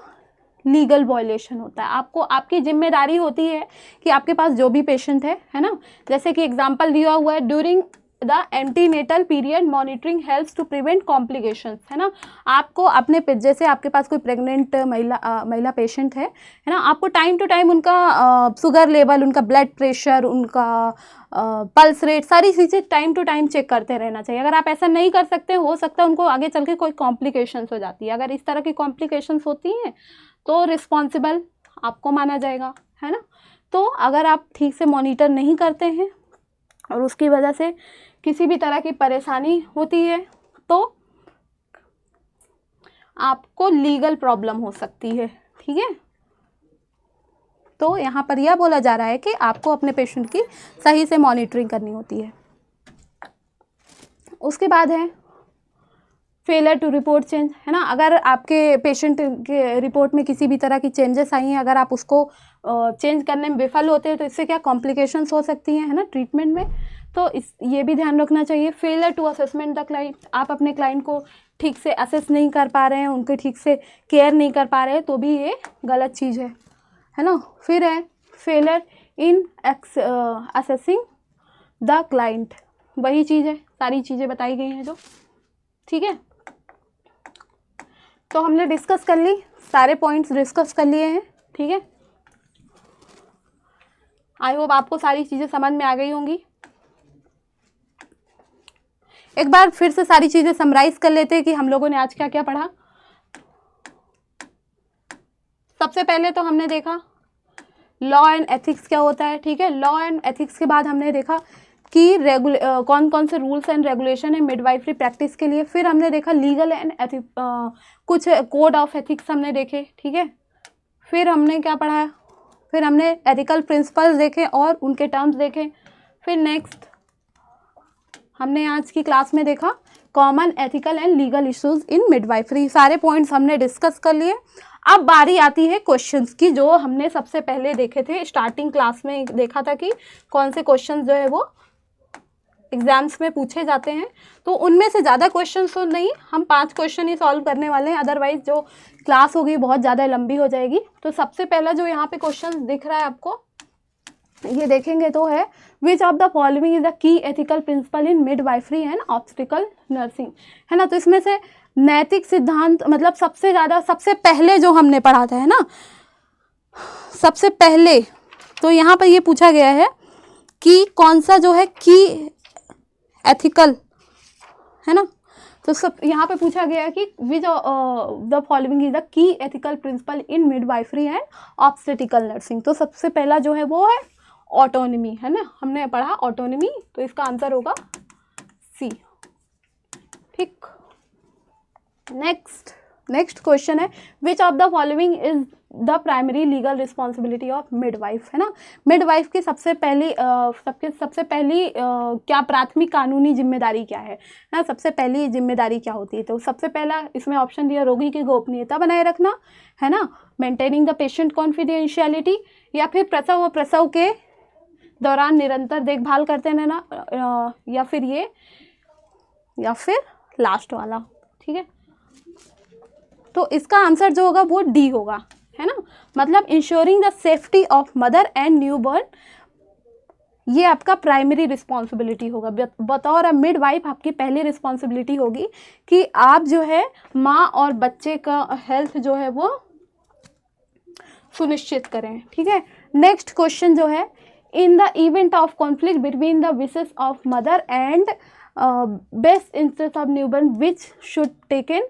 लीगल वायलेशन होता है। आपको आपकी जिम्मेदारी होती है कि आपके पास जो भी पेशेंट है ना, जैसे कि एग्जांपल दिया हुआ है, during the antenatal period monitoring helps to prevent complications, है ना। आपको अपने जैसे आपके पास कोई प्रेग्नेंट महिला पेशेंट है ना, आपको टाइम टू टाइम उनका शुगर लेवल, उनका ब्लड प्रेशर, उनका पल्स रेट, सारी चीज़ें टाइम टू टाइम चेक करते रहना चाहिए। अगर आप ऐसा नहीं कर सकते, हो सकता है उनको आगे चल के कोई कॉम्प्लिकेशंस हो जाती है। अगर इस तरह की कॉम्प्लिकेशंस होती हैं तो रिस्पॉन्सिबल आपको माना जाएगा, है ना। तो अगर आप ठीक से मॉनिटर नहीं करते हैं और उसकी वजह से किसी भी तरह की परेशानी होती है तो आपको लीगल प्रॉब्लम हो सकती है, ठीक है। तो यहाँ पर यह बोला जा रहा है कि आपको अपने पेशेंट की सही से मॉनिटरिंग करनी होती है। उसके बाद है फेलियर टू रिपोर्ट चेंज, है ना। अगर आपके पेशेंट के रिपोर्ट में किसी भी तरह की चेंजेस आई हैं, अगर आप उसको चेंज करने में विफल होते हैं तो इससे क्या कॉम्प्लिकेशंस हो सकती हैं, है ना, ट्रीटमेंट में। तो ये भी ध्यान रखना चाहिए। Failure to assessment the client, आप अपने क्लाइंट को ठीक से असेस नहीं कर पा रहे हैं, उनके ठीक से केयर नहीं कर पा रहे हैं, तो भी ये गलत चीज़ है ना। फिर है failure in assessing the client, वही चीज़ है, सारी चीज़ें बताई गई हैं जो, ठीक है। तो हमने डिस्कस कर ली, सारे पॉइंट्स डिस्कस कर लिए हैं, ठीक है। आई होप आपको सारी चीज़ें समझ में आ गई होंगी। एक बार फिर से सारी चीज़ें समराइज कर लेते हैं कि हम लोगों ने आज क्या क्या पढ़ा। सबसे पहले तो हमने देखा लॉ एंड एथिक्स क्या होता है, ठीक है। लॉ एंड एथिक्स के बाद हमने देखा कि कौन कौन से रूल्स एंड रेगुलेशन है मिडवाइफरी प्रैक्टिस के लिए। फिर हमने देखा लीगल एंड कुछ कोड ऑफ एथिक्स हमने देखे, ठीक है। फिर हमने क्या पढ़ा, फिर हमने एथिकल प्रिंसिपल्स देखे और उनके टर्म्स देखे। फिर नेक्स्ट हमने आज की क्लास में देखा common ethical and legal issues in midwifery. सारे पॉइंट्स हमने डिस्कस कर लिए। अब बारी आती है क्वेश्चंस की, जो हमने सबसे पहले देखे थे स्टार्टिंग क्लास में, देखा था कि कौन से क्वेश्चंस जो है वो एग्जाम्स में पूछे जाते हैं। तो उनमें से ज़्यादा क्वेश्चंस तो नहीं, हम 5 क्वेश्चन ही सॉल्व करने वाले हैं, अदरवाइज जो क्लास होगी बहुत ज़्यादा लंबी हो जाएगी। तो सबसे पहला जो यहाँ पे क्वेश्चन दिख रहा है आपको, ये देखेंगे तो है which of the following is the key ethical principle in midwifery and obstetrical nursing, है ना। तो इसमें से नैतिक सिद्धांत मतलब सबसे पहले जो हमने पढ़ा था, है ना, सबसे पहले तो यहाँ पर ये पूछा गया है कि कौन सा जो है की एथिकल, है ना। तो सब यहाँ पे पूछा गया है कि which the following is the key ethical principle in midwifery and obstetrical nursing. तो सबसे पहला जो है वो है ऑटोनॉमी, है ना, हमने पढ़ा ऑटोनॉमी, तो इसका आंसर होगा सी, ठीक। नेक्स्ट क्वेश्चन है which of the following is the primary legal responsibility of midwife, है ना। मिडवाइफ की सबसे पहली क्या प्राथमिक कानूनी जिम्मेदारी क्या है ना, सबसे पहली जिम्मेदारी क्या होती है। तो सबसे पहला इसमें ऑप्शन दिया रोगी की गोपनीयता बनाए रखना, है ना, मेंटेनिंग द पेशेंट कॉन्फिडेंशियलिटी, या फिर प्रसव और प्रसव के दौरान निरंतर देखभाल करते रहना, या फिर लास्ट वाला, ठीक है। तो इसका आंसर जो होगा वो डी होगा, है ना, मतलब ensuring the safety of mother and newborn, ये आपका प्राइमरी रिस्पॉन्सिबिलिटी होगा। बतौर मिडवाइफ आपकी पहली रिस्पॉन्सिबिलिटी होगी कि आप जो है माँ और बच्चे का हेल्थ जो है वो सुनिश्चित करें, ठीक है। नेक्स्ट क्वेश्चन जो है in the event of conflict between the wishes of mother and best interest of newborn which should taken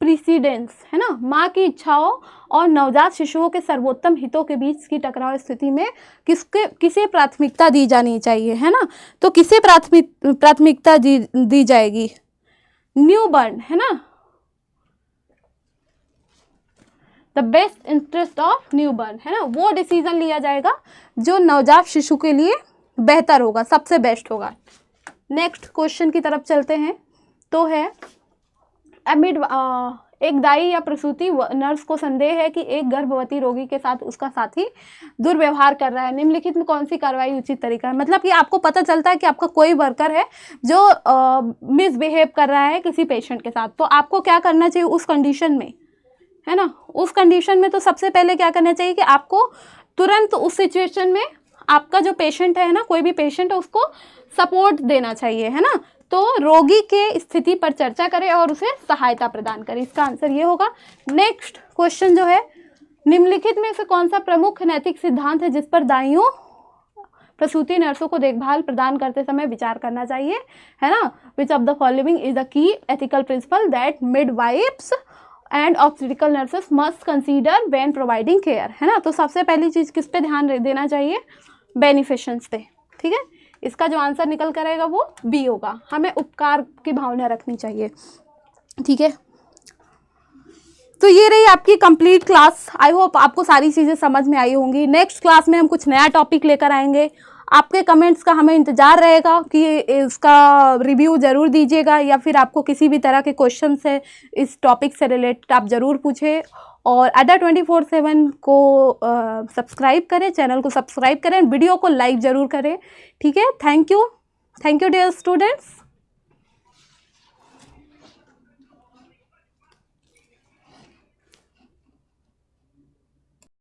precedence, है ना, माँ की इच्छाओं और नवजात शिशुओं के सर्वोत्तम हितों के बीच की टकराव स्थिति में किसे प्राथमिकता दी जानी चाहिए, है ना। तो किसे प्राथमिकता दी जाएगी, न्यूबॉर्न, है ना, the best interest of newborn, है ना, वो डिसीजन लिया जाएगा जो नवजात शिशु के लिए बेहतर होगा, सबसे बेस्ट होगा। नेक्स्ट क्वेश्चन की तरफ चलते हैं, तो है एक दाई या प्रसूति नर्स को संदेह है कि एक गर्भवती रोगी के साथ उसका साथी दुर्व्यवहार कर रहा है, निम्नलिखित में कौन सी कार्रवाई उचित तरीका है। मतलब कि आपको पता चलता है कि आपका कोई वर्कर है जो मिसबिहेव कर रहा है किसी पेशेंट के साथ, तो आपको क्या करना चाहिए उस कंडीशन में, है ना। उस कंडीशन में तो सबसे पहले क्या करना चाहिए कि आपको तुरंत उस सिचुएशन में आपका जो पेशेंट है ना, कोई भी पेशेंट है, उसको सपोर्ट देना चाहिए, है ना। तो रोगी के स्थिति पर चर्चा करें और उसे सहायता प्रदान करें, इसका आंसर ये होगा। नेक्स्ट क्वेश्चन जो है निम्नलिखित में से कौन सा प्रमुख नैतिक सिद्धांत है जिस पर दाइयों प्रसूति नर्सों को देखभाल प्रदान करते समय विचार करना चाहिए, है ना। विच of the following is the key ethical principal that midwives and obstetrical nurses must consider when providing care, है ना। तो सबसे पहली चीज़ किस पे ध्यान देना चाहिए, बेनिफिशंस पे, ठीक है। इसका जो आंसर निकल कर आएगा वो बी होगा, हमें उपकार की भावना रखनी चाहिए, ठीक है। तो ये रही आपकी कंप्लीट क्लास। आई होप आपको सारी चीज़ें समझ में आई होंगी। नेक्स्ट क्लास में हम कुछ नया टॉपिक लेकर आएंगे। आपके कमेंट्स का हमें इंतज़ार रहेगा कि इसका रिव्यू ज़रूर दीजिएगा, या फिर आपको किसी भी तरह के क्वेश्चन है इस टॉपिक से रिलेटेड आप ज़रूर पूछें। और अड्डा 24/7 को सब्सक्राइब करें, चैनल को सब्सक्राइब करें, वीडियो को लाइक ज़रूर करें, ठीक है। Thank you dear students.